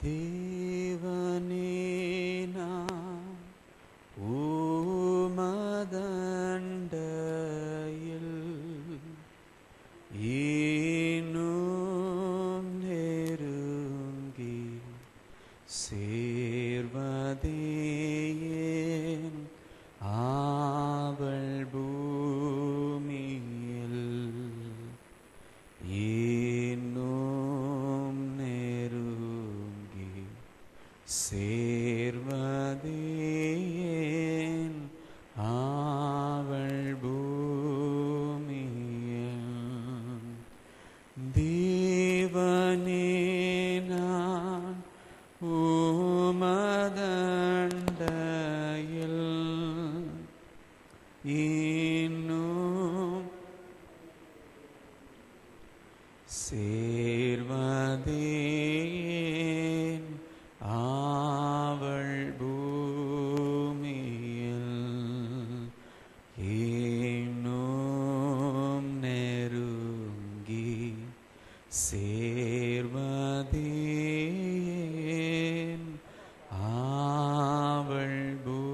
தேவனே நான் உமதண்டையில் இன்னும் நெருங்கி சேர்வதே என் ஆவல் பூமியில் இன்னும் நெருங்கி சேர்வதே என் ஆவல் பூமியில். தேவனே நான் உமதண்டையில் இன்னும் சேர்வதே என் ஆவல் பூமியில் இன்னும் நெருங்கி சேர்வதே என் ஆவல் பூமியில்.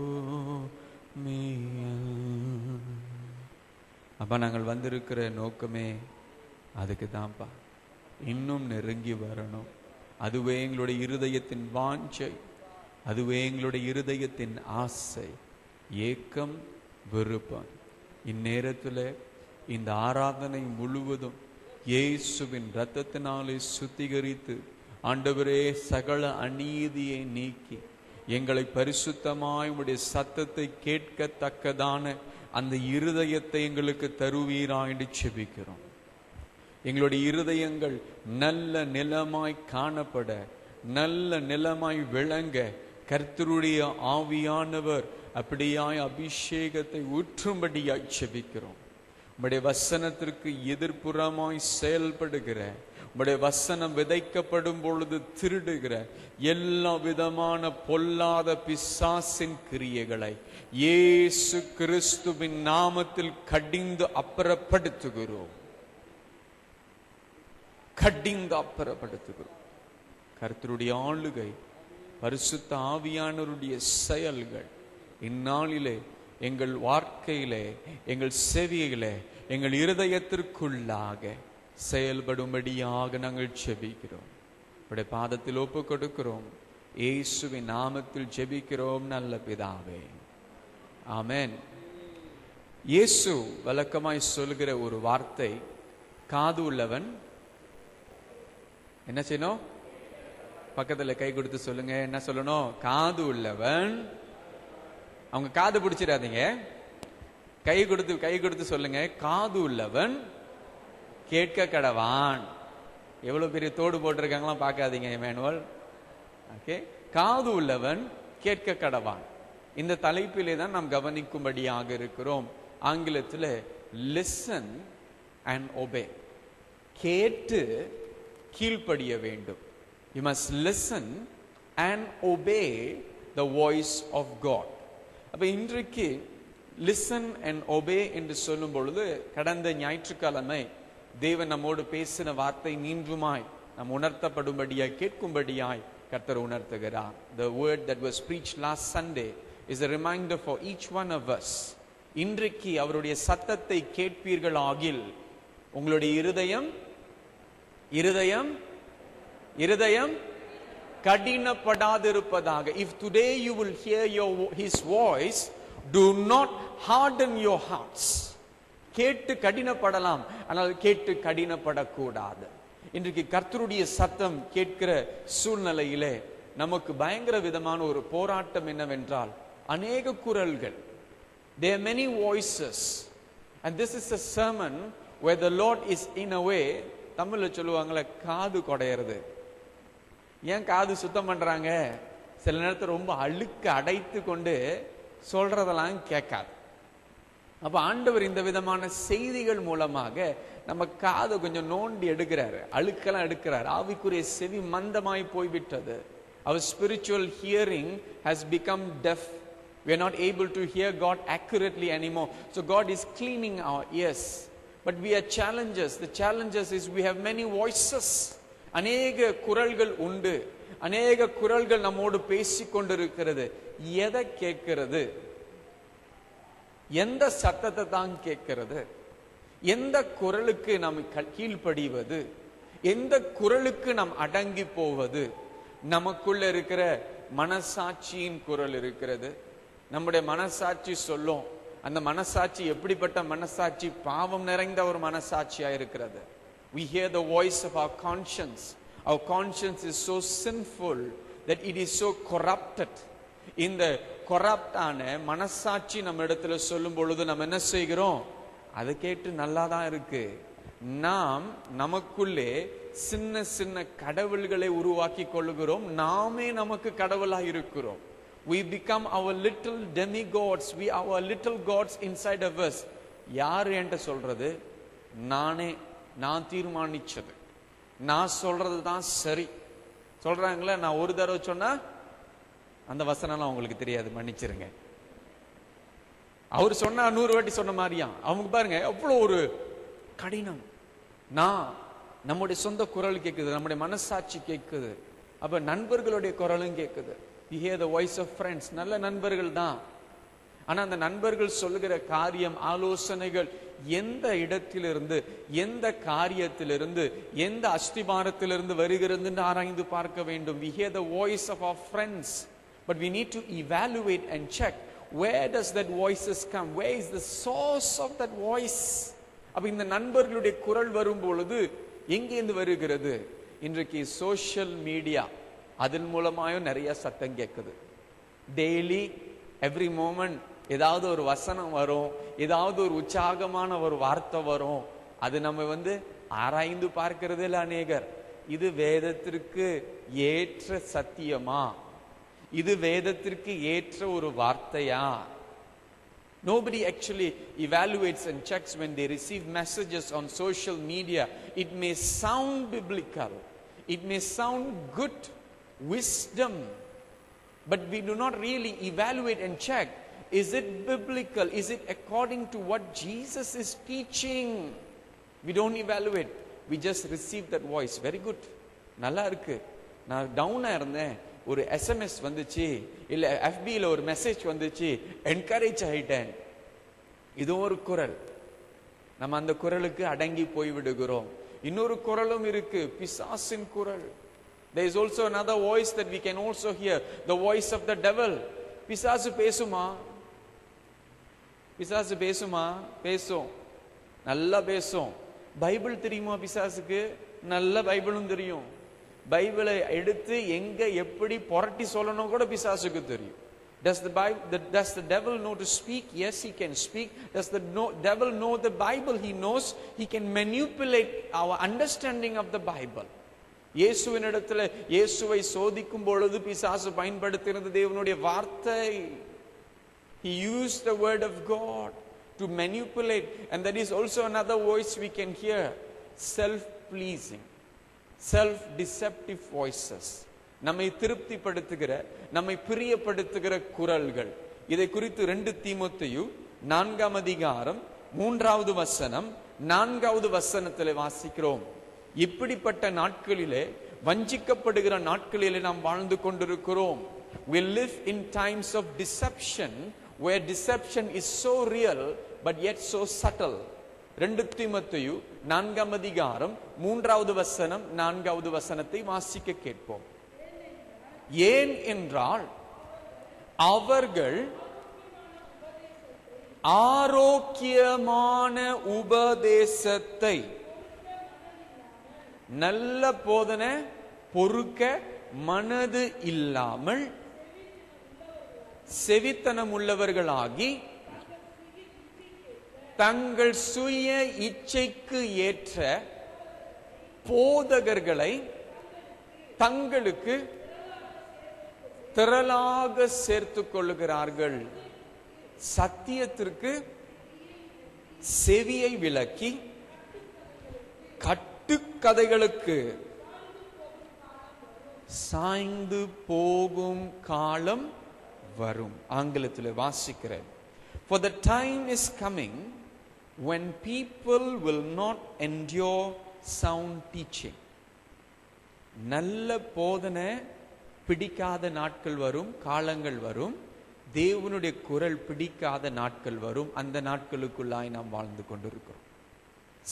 அப்பா, நாங்கள் வந்திருக்கிற நோக்கமே அதுக்கு தான்ப்பா, இன்னும் நெருங்கி வரணும். அதுவே எங்களுடைய இருதயத்தின் வாஞ்சை, அதுவே எங்களுடைய இருதயத்தின் ஆசை, ஏக்கம், விருப்பம். இந்நேரத்தில் இந்த ஆராதனை முழுவதும் இயேசுவின் இரத்தத்தினாலே சுத்திகரித்து, ஆண்டவரே, சகல அநீதியை நீக்கி எங்களை பரிசுத்தமாய் உம்முடைய சத்தத்தை கேட்கத்தக்கதான அந்த இருதயத்தை எங்களுக்கு தருவீரா என்று செபிக்கிறோம். எங்களுடைய இருதயங்கள் நல்ல நிலமாய் காணப்பட, நல்ல நிலமாய் விளங்க கர்த்தருடைய ஆவியானவர் அப்படியாய் அபிஷேகத்தை ஊற்றும்படியாய் செபிக்கிறோம். உம்முடைய வசனத்திற்கு எதிர்ப்புறமாய் செயல்படுகிற, உம்முடைய வசனம் விதைக்கப்படும் பொழுது திருடுகிற எல்லா விதமான பொல்லாத பிசாசின் கிரியைகளை இயேசு கிறிஸ்துவின் நாமத்தில் கடிந்து அப்புறப்படுத்துகிறோம். கடிந்து அப்புறப்படுத்துகிறோம். கர்த்தருடைய ஆளுகை, பரிசுத்த ஆவியானவருடைய செயல்கள் இந்நாளிலே எங்கள் வாழ்க்கையிலே, எங்கள் செவியிலே, எங்கள் இருதயத்திற்குள்ளாக செயல்படும்படியாக நாங்கள் ஜெபிக்கிறோம். உடைய பாதத்தில் ஒப்பு கொடுக்கிறோம். இயேசுவின் நாமத்தில் ஜெபிக்கிறோம் நல்ல பிதாவே, ஆமென். இயேசு வழக்கமாய் சொல்கிற ஒரு வார்த்தை, காது உள்ளவன் என்ன செய்யணும்? பக்கத்துல கை கொடுத்து சொல்லுங்க. என்ன சொல்லணும்? காது உள்ளவன். அவங்க காது பிடிச்சிடாதீங்க, கை கொடுத்து சொல்லுங்க. காது உள்ளவன் கேட்க கடவான். எவ்வளவு பெரிய தோடு போட்டிருக்காங்களாம் பார்க்காதீங்க எமானுவல். ஓகே, காது உள்ளவன் கேட்க கடவான். இந்த தலைப்பிலே தான் நாம் கவனிக்கும்படியாக இருக்கிறோம். ஆங்கிலத்தில் லிசன் அண்ட் ஒபே. கேட்டு கீழ்ப்படிய வேண்டும். You must listen and obey the voice of God. அப்ப இன்றைக்கு listen and obey என்று சொல்லும் பொழுது, கடந்த ஞாயிற்றுக்கிழமை தேவன் நம்மோடு பேசின வார்த்தை மீண்டுமாய் நாம் உணர்த்தப்படும்படியாய், கேட்கும்படியாய் கர்த்தர் உணர்த்துகிறார். The word that was preached last Sunday is a reminder for each one of us. இன்றைக்கு அவருடைய சத்தத்தை கேட்பீர்கள் ஆகில் உங்களுடைய இருதயம் கடினப்படாதிருப்பதாக. If today you will hear his voice, do not harden your hearts. கேட்டு கடினப்படலாம், ஆனால் கேட்டு கடினப்படக்கூடாது. இன்றைக்கு கர்த்தருடைய சத்தம் கேட்கிற சூழ்நிலையிலே நமக்கு பயங்கர விதமான ஒரு போராட்டம் என்னவென்றால், அநேக குரல்கள். There are many voices, and this is a sermon where the Lord is in a way, தமிழ்ல சொல்லுவாங்களே, காது கொடையிறது. ஏன் காது சுத்தம் பண்றாங்க? சில நேரத்தில் ரொம்ப அழுக்கு அடைத்து கொண்டு சொல்றதெல்லாம் கேட்காது. அப்ப ஆண்டவர் இந்த விதமான செய்திகள் மூலமாக நம்ம காதை கொஞ்சம் நோண்டி எடுக்கிறாரு, அழுக்கெல்லாம் எடுக்கிறார். ஆவிக்குரிய செவி மந்தமாய் போய்விட்டது. Our spiritual hearing has become deaf. We are not able to hear God accurately anymore. So God is cleaning our ears. But we are challenges. The challenges is we have many voices. அநேக குரல்கள் உண்டு. அநேக குரல்கள் நம்மோடு பேசிக் கொண்டிருக்கிறது. எதை கேட்கிறது? எந்த சத்தத்தை தான் கேட்கிறது? எந்த குரலுக்கு நாம் கீழ்ப்படிவது? எந்த குரலுக்கு நாம் அடங்கி போவது? நமக்குள்ள இருக்கிற மனசாட்சியின் குரல் இருக்கிறது. நம்முடைய மனசாட்சி சொல்லும். அந்த மனசாட்சி எப்படிப்பட்ட மனசாட்சி? பாவம் நிறைந்த ஒரு மனசாட்சியா இருக்கிறது. We hear the voice of our conscience. Our conscience is so sinful that it is so corrupted. இந்த கொரப்டான மனசாட்சி நம்ம இடத்துல சொல்லும் பொழுது நம்ம என்ன செய்கிறோம்? அதை கேட்டு நல்லா தான் இருக்கு. நாம் நமக்குள்ளே சின்ன சின்ன கடவுள்களை உருவாக்கி கொள்ளுகிறோம். நாமே நமக்கு கடவுளா இருக்கிறோம். We become our little demigods. We are our little gods inside of us. யாரு என்கிட்ட சொல்றது? நான் தீர்மானிச்சது, நான் சொல்றது தான் சரி. சொல்றாங்களே, நான் ஒரு தடவை சொன்னா அந்த வசனம்லாம் உங்களுக்கு தெரியாது, மன்னிச்சிருங்க. அவர் சொன்னா 100 வாட்டி சொன்ன மாதிரியா? அவங்க பாருங்க எவ்வளவு ஒரு கடினம். நம்முடைய சொந்த குரல் கேட்குது, நம்முடைய மனசாட்சி கேட்குது. அப்ப நண்பர்களுடைய குரலும் கேட்குது. We hear the voice of friends. நல்ல நண்பர்கள் தான். ஆனா அந்த நண்பர்கள் சொல்லுகிற காரியம், ஆலோசனைகள் எந்த இடத்திலிருந்து, எந்த காரியத்திலிருந்து, எந்த அஸ்திபாரத்திலிருந்து வருகிறது என்று ஆராய்ந்து பார்க்க வேண்டும். We hear the voice of our friends, but we need to evaluate and check, where does that voices come? Where is the source of that voice? அப்ப இந்த நண்பர்களுடைய குரல் வரும் பொழுது எங்கேருந்து வருகிறது? இன்றைக்கு சோஷியல் மீடியா, அதன் மூலமாயும் நிறைய சத்தம் கேட்குது. டெய்லி எவ்ரி மோமெண்ட் ஏதாவது ஒரு வசனம் வரும், ஏதாவது ஒரு உற்சாகமான ஒரு வார்த்தை வரும். அது நம்ம ஆராய்ந்து பார்க்கிறது இல்லை அநேகர். இது வேதத்திற்கு ஏற்ற சத்தியமா? இது வேதத்திற்கு ஏற்ற ஒரு வார்த்தையா? Nobody actually evaluates and checks when they receive messages on social media. It may sound biblical, it may sound good wisdom, but we do not really evaluate and check, is it biblical? Is it according to what Jesus is teaching? We don't evaluate, we just receive that voice. Very good, நல்லா இருக்கு. நான் டவுனா இருந்தேன், ஒரு SMS வந்துச்சு, இல்ல FB-ல ஒரு message வந்துச்சு, என்கரேஜ் ஆயிட்டேன். இது ஒரு குரல். நம்ம அந்த குரலுக்கு அடங்கி போய் விடுகிறோம். இன்னொரு குரலும் இருக்கு, பிசாசின் குரல். There is also another voice that we can also hear, the voice of the devil. பிசாசு பேசுமா? பிசாசு பேசுமா? பேசும், நல்லா பேசும். பைபிள் தெரியுமா பிசாசுக்கு? நல்ல பைபிளும் தெரியும். பைபிளை எடுத்து எங்க எப்படி புரட்டி சொல்லணும் கூட பிசாசுக்கு தெரியும். Does the devil know to speak? Yes, he can speak. Does the devil know the Bible? He knows. He can manipulate our understanding of the Bible. இயேசுவின் இடத்துல இயேசுவை சோதிக்கும் பொழுது பிசாசு பயன்படுத்தினது தேவனுடைய வார்த்தை. He used the word of God to manipulate, and that is also another voice we can hear, self-pleasing, self-deceptive voices. நம்மை திருப்திப்படுத்துகிற, நம்மை பிரியப்படுத்துகிற குரல்கள். இதை குறித்து 2 தீமோத்தேயு 4ஆம் அதிகாரம் 3வது வசனம் 4வது வசனத்திலே வாசிக்கிறோம். இப்படிப்பட்ட நாட்களிலே, வஞ்சிக்கப்படுகிற நாட்களிலே நாம் வாழ்ந்து கொண்டிருக்கிறோம். We live in times of deception, where deception is so real but yet so subtle. 2 தீமோத்தேயு 4ஆம் அதிகாரம் 3வது வசனம் 4வது வசனத்தை வாசிக்க கேட்போம். ஏன் என்றால் அவர்கள் ஆரோக்கியமான உபதேசத்தை, நல்ல போதனை பொறுக்க மனது இல்லாமல் செவித்தனம் உள்ளவர்களாகி தங்கள் சுய இச்சைக்கு ஏற்ற போதகர்களை தங்களுக்கு திரளாக சேர்த்துக் கொள்ளுகிறார்கள். சத்தியத்திற்கு செவியை விலக்கி கட்டுக்கதைகளுக்கு சாய்ந்து போகும் காலம் வரும். ஆங்கிலத்தில் வாசிக்கிறேன். For the time is coming when people will not endure sound teaching. நல்ல போதனை பிடிக்காத நாட்கள் வரும், காலங்கள் வரும். தேவனுடைய குரல் பிடிக்காத நாட்கள் வரும். அந்த நாட்களுக்குள்ளாய் நாம் வாழ்ந்து கொண்டிருக்கிறோம்.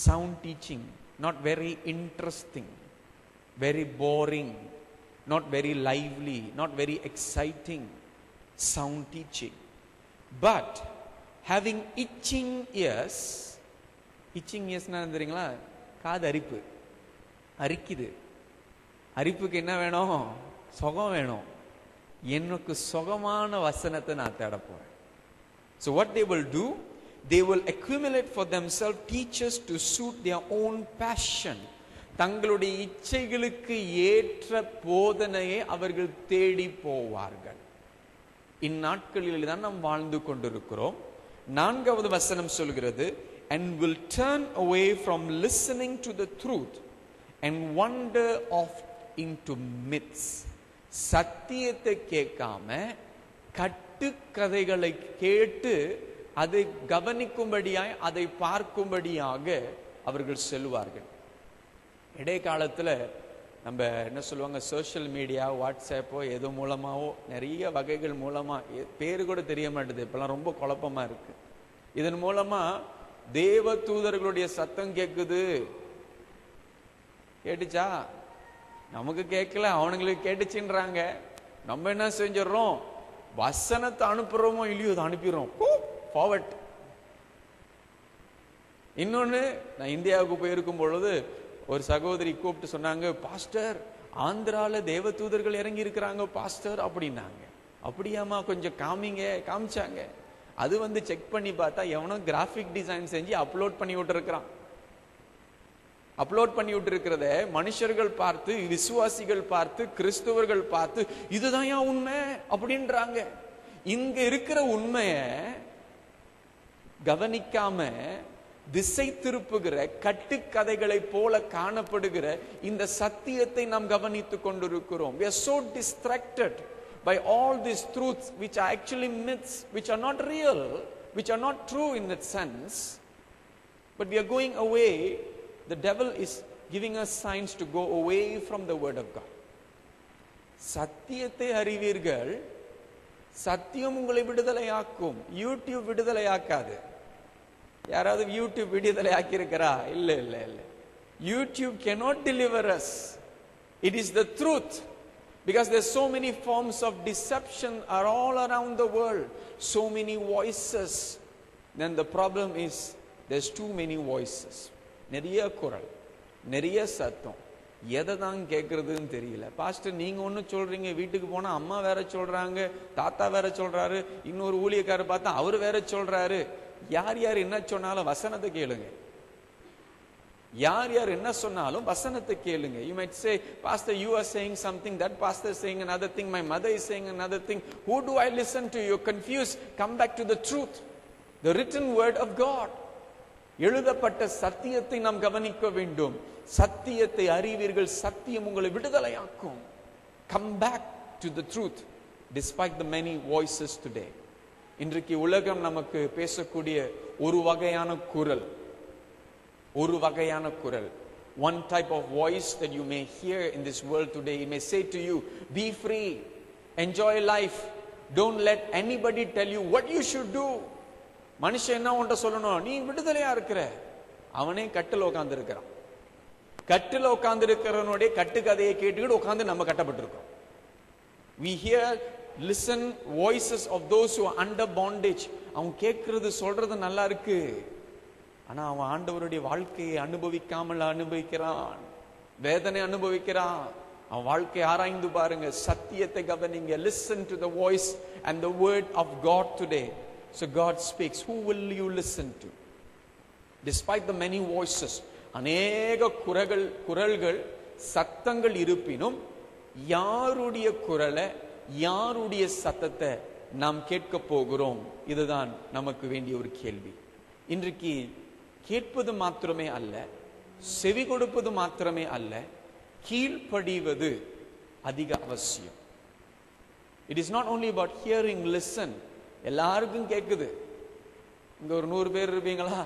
Sound teaching, not very interesting, very boring, not very lively, not very exciting sound teaching. But having itching ears, itching ears னா தெரியுங்களா? காது அரிப்பு, அரிக்குது. அரிப்புக்கு என்ன வேணும்? சுகம் வேணும். எனக்கு சுகமான வசனத்தை நான் தேட போறேன். So what they will do, they will accumulate for themselves teachers to suit their own passion. தங்களுடைய இச்சைகளுக்கு ஏற்ற போதனையை அவர்கள் தேடி போவார்கள். இந்நாட்களில் தான் நாம் வாழ்ந்து கொண்டிருக்கிறோம். 4வது வசனம் சொல்கிறது, and will turn away from listening to the truth and wander off into myths. சத்தியத்தை கேட்காம கட்டுக்கதைகளை கேட்டு அதை கவனிக்கும்படியாய், அதை பார்க்கும்படியாக அவர்கள் செல்வார்கள். இடைக்காலத்தில் நம்ம என்ன சொல்லுவாங்க, சோஷியல் மீடியா, வாட்ஸ்அப்போ எது மூலமாவோ நிறைய வகைகள் மூலமா, பேரு கூட தெரிய மாட்டேது, இப்பெல்லாம் ரொம்ப குழப்பமா இருக்கு. இதன் மூலமா தேவ தூதர்களுடைய சத்தம் கேட்குது. கேட்டுச்சா? நமக்கு கேட்கல, அவனுங்களுக்கு கேட்டுச்சுன்றாங்க. நம்ம என்ன செஞ்சிடறோம்? வசனத்தை அனுப்புறோமோ இல்லையோ அதை அனுப்பிடுறோம், ஃபார்வர்ட். இன்னொன்னு, நான் இந்தியாவுக்கு போயிருக்கும் பொழுது ஒரு சகோதரி கூப்பிட்டு சொன்னாங்க, பாஸ்டர் ஆந்திரால தேவ தூதர்கள் இறங்கி இருக்கிறாங்க பாஸ்டர் அப்படின்னாங்க. அப்படியாமா, கொஞ்சம் காமிச்சாங்க. அது செக் பண்ணி பார்த்தா எவனோ கிராஃபிக் டிசைன் செஞ்சு அப்லோட் பண்ணி விட்டுருக்கிறான். அப்லோட் பண்ணி விட்டுருக்கிறத மனுஷர்கள் பார்த்து, விசுவாசிகள் பார்த்து, கிறிஸ்தவர்கள் பார்த்து இதுதான் உண்மை அப்படின்றாங்க. இங்க இருக்கிற உண்மைய கவனிக்காம திசை திருப்புகிற கட்டுக்கதைகளை போல காணப்படுகிற இந்த சத்தியத்தை நாம் கவனித்துக் கொண்டிருக்கிறோம். We are so distracted by all these truths which are actually myths, which are not real, which are not true in that sense, but we are going away. The devil is giving us signs to go away from the word of God. சத்தியத்தை அறிவீர்கள், சத்தியம் உங்களை விடுதலையாக்கும். YouTube விடுதலையாக்காது. யாராவது YouTube விடுதலை ஆக்கி இருக்கிறா? இல்ல இல்ல இல்ல. YouTube cannot deliver us. It is the truth, because there's so many forms of deception are all around the world, so many voices. Then the problem is there's too many voices. நிறைய குரல், நிறைய சத்தம், எதை தான் கேட்கறதுன்னு தெரியல. Pastor நீங்க ஒண்ணு சொல்றீங்க, வீட்டுக்கு போனா அம்மா வேற சொல்றாங்க, தாத்தா வேற சொல்றாரு, இன்னொரு ஊழியக்காரர் பார்த்தா அவரு வேற சொல்றாரு. யார் யார் என்ன சொன்னாலும் வசனத்தை கேளுங்க. யார் யார் என்ன சொன்னாலும் வசனத்தை கேளுங்க. You might say, pastor you are saying something, that pastor is saying another thing, my mother is saying another thing. Who do I listen to? You're confused. Come back to the truth, the written word of God. எழுதப்பட்ட சத்தியத்தை நாம் கவனிக்க வேண்டும். சத்தியத்தை அறிவீர்கள், சத்தியம் உங்களை விடுதலையாக்கும். Come back to the truth despite the many voices today. இன்றைக்கு உலகம் நமக்கு பேசக்கூடிய ஒரு வகையான குரல், ஒரு வகையான குரல். One type of voice that you may hear in this world today, it may say to you, be free, enjoy life, don't let anybody tell you what you should do. மனுஷன் என்ன உன்ட்ட சொல்லணும்? நீ விடுதலையா இருக்கிற. அவனே கட்டில் உட்கார்ந்து இருக்கிறான். கட்டில் உட்கார்ந்து இருக்கிறவனுடைய கட்டுக்கதையை கேட்டுக்கிட்டு உட்கார்ந்து நம்ம கட்டப்பட்டிருக்கோம். We hear, listen voices of those who are under bondage. அவன் கேட்கறது சொல்றது நல்லா இருக்கு, ஆனா அவன் ஆண்டவருடைய வாழ்க்கையை அனுபவிக்கிறான், வேதனை அனுபவிக்கிறான். அவன் வாழ்க்கையை ஆராய்ந்து பாருங்க, சத்தியத்தை கவனிங்க. Listen to the voice and the word of God today. So God speaks. Who will you listen to? Despite the many voices, அநேக குரல்கள் சத்தங்கள் இருப்பினும் யாருடைய குரலை, யாருடைய சத்தத்தை நாம் கேட்க போகிறோம்? இதுதான் நமக்கு வேண்டிய ஒரு கேள்வி. இன்றைக்கு கேட்பது மாத்திரமே அல்ல, செவி கொடுப்பது மாத்திரமே அல்ல, கீழ்ப்படிவது அதிக அவசியம். It is not only about hearing, listen. எல்லாருக்கும் கேட்குது. இங்க ஒரு 100 பேர் இருப்பீங்களா?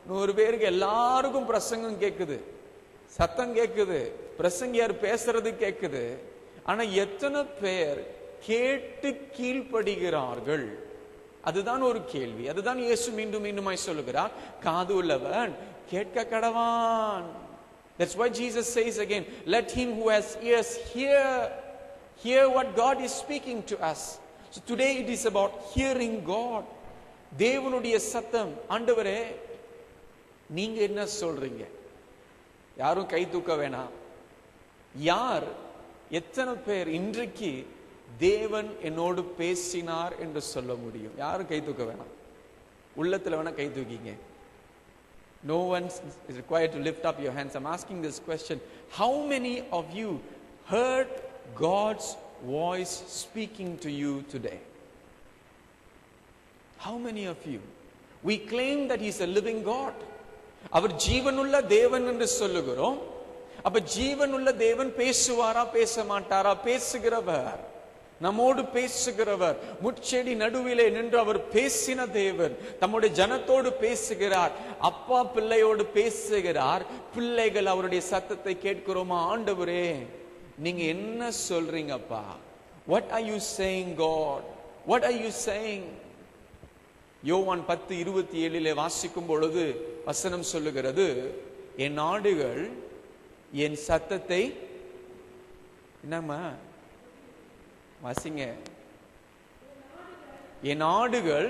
100 பேருக்கு எல்லாருக்கும் பிரசங்கம் கேட்குது, சத்தம் கேட்குது, பிரசங்கியார் பேசுறது கேட்குது. ஆனா எத்தனை பேர் கேட்டு கீழ்ப்படுகிறார்கள்? அதுதான் ஒரு கேள்வி. அதுதான் இயேசு மீண்டும் மீண்டுமாய் சொல்லுகிறார், காது உள்ளவன் கேட்க கடவான். That's why Jesus says again, let him who has ears hear what God is speaking to us. So today it is about hearing God. தேவனுடைய சத்தம். ஆண்டவரே நீங்க என்ன சொல்றீங்க? யாரும் கை தூக்க வேணாம். யார், எத்தனை பேர் இன்றைக்கு தேவன் என்னோடு பேசினார் என்று சொல்ல முடியும்? யாரும் கை தூக்க வேணாம். உள்ளத்துல வேணா கை தூக்கிங்க. No one is required to lift up your hands. I'm asking this question. How many of you heard God's voice speaking to you today? How many of you? We claim that He is a living God. அவர் ஜீவனுள்ள தேவன் என்று சொல்லுகிறோம். அப்ப ஜீவனுள்ள தேவன் பேசுவாரா பேச மாட்டாரா? பேசுகிறவர், நம்மோடு பேசுகிறவர். முட்செடி நடுவிலே நின்று அவர் பேசின தேவன். தம்முடைய ஜனத்தோடு பேசுகிறார். அப்பா பிள்ளையோடு பேசுகிறார். பிள்ளைகள் அவருடைய சத்தத்தை கேட்கிறோமா? ஆண்டவரே நீங்க என்ன சொல்றீங்கப்பா? What are you saying God? What are you saying? யோவான் 10:27 வாசிக்கும் பொழுது வசனம் சொல்லுகிறது, என் ஆடுகள் என் சத்தத்தை, என்னம்மா வாசிங்க, என் ஆடுகள்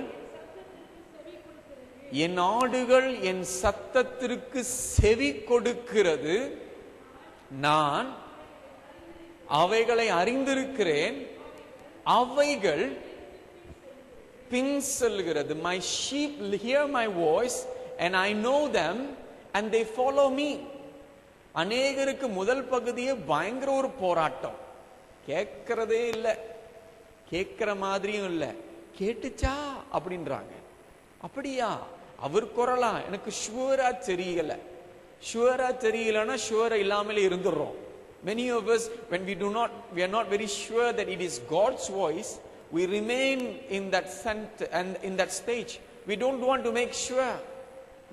என் சத்தத்திற்கு செவி கொடுக்கிறது, நான் அவைகளை அறிந்திருக்கிறேன், அவைகள் பின் செல்கிறது. My sheep hear my voice and I know them and they follow me. அநேகருக்கு முதல் பகுதியே பயங்கர ஒரு போராட்டம். கேட்கறதே இல்லை, கேட்கிற மாதிரியும் இல்லை. கேட்டுச்சா அப்படின்றாங்க. அப்படியா? அவர் குரலா? எனக்கு ஷுவரா தெரியல. ஷுவரா தெரியலன்னா ஷுவரா இல்லாமலே இருந்துடுறோம். Many of us, when we are not very sure that it is God's voice, we remain in that and in that stage. We don't want to make sure.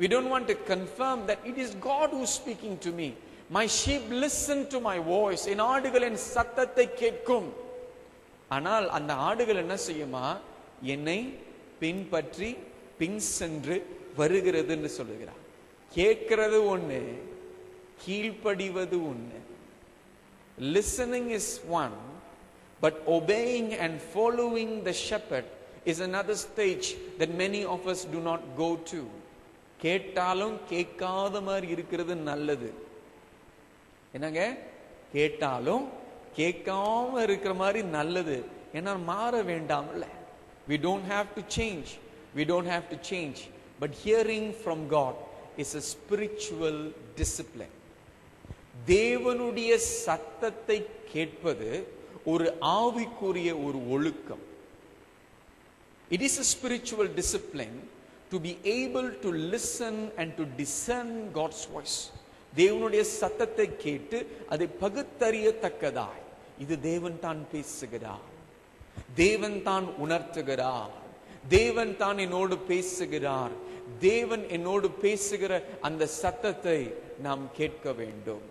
We don't want to confirm that it is God who is speaking to me. My sheep listen to my voice. என் ஆடுகள் என் சத்தத்தை கேட்கும். ஆனால் அந்த ஆடுகள் என்ன செய்யுமா? என்னை பின்பற்றி பின் சென்று வருகிறது என்று சொல்லுகிறார். கேட்கிறது ஒண்ணு, கீழ்ப்படிவது ஒண்ணு. Listening is one, but obeying and following the shepherd is another stage that many of us do not go to. கேட்டாலும் கேட்காத மாதிரி இருக்கிறது நல்லது. என்னங்க? கேட்டாலும் கேட்காம இருக்கிற மாதிரி நல்லது. ஏன்னா மாற வேண்டாம்ல. We don't have to change. We don't have to change. But hearing from God is a spiritual discipline. தேவனுடைய சத்தத்தை கேட்பது ஒரு ஆவிக்குரிய ஒரு ஒழுக்கம். It is a spiritual discipline to be able to listen and to discern God's voice. தேவனுடைய சத்தத்தை கேட்டு அதை பகுத்தறியத்தக்கதாய், இது தேவன் தான் பேசுகிறார், தேவன் தான் உணர்த்துகிறார், தேவன் தான் என்னோடு பேசுகிறார், தேவன் என்னோடு பேசுகிற அந்த சத்தத்தை நாம் கேட்க வேண்டும்.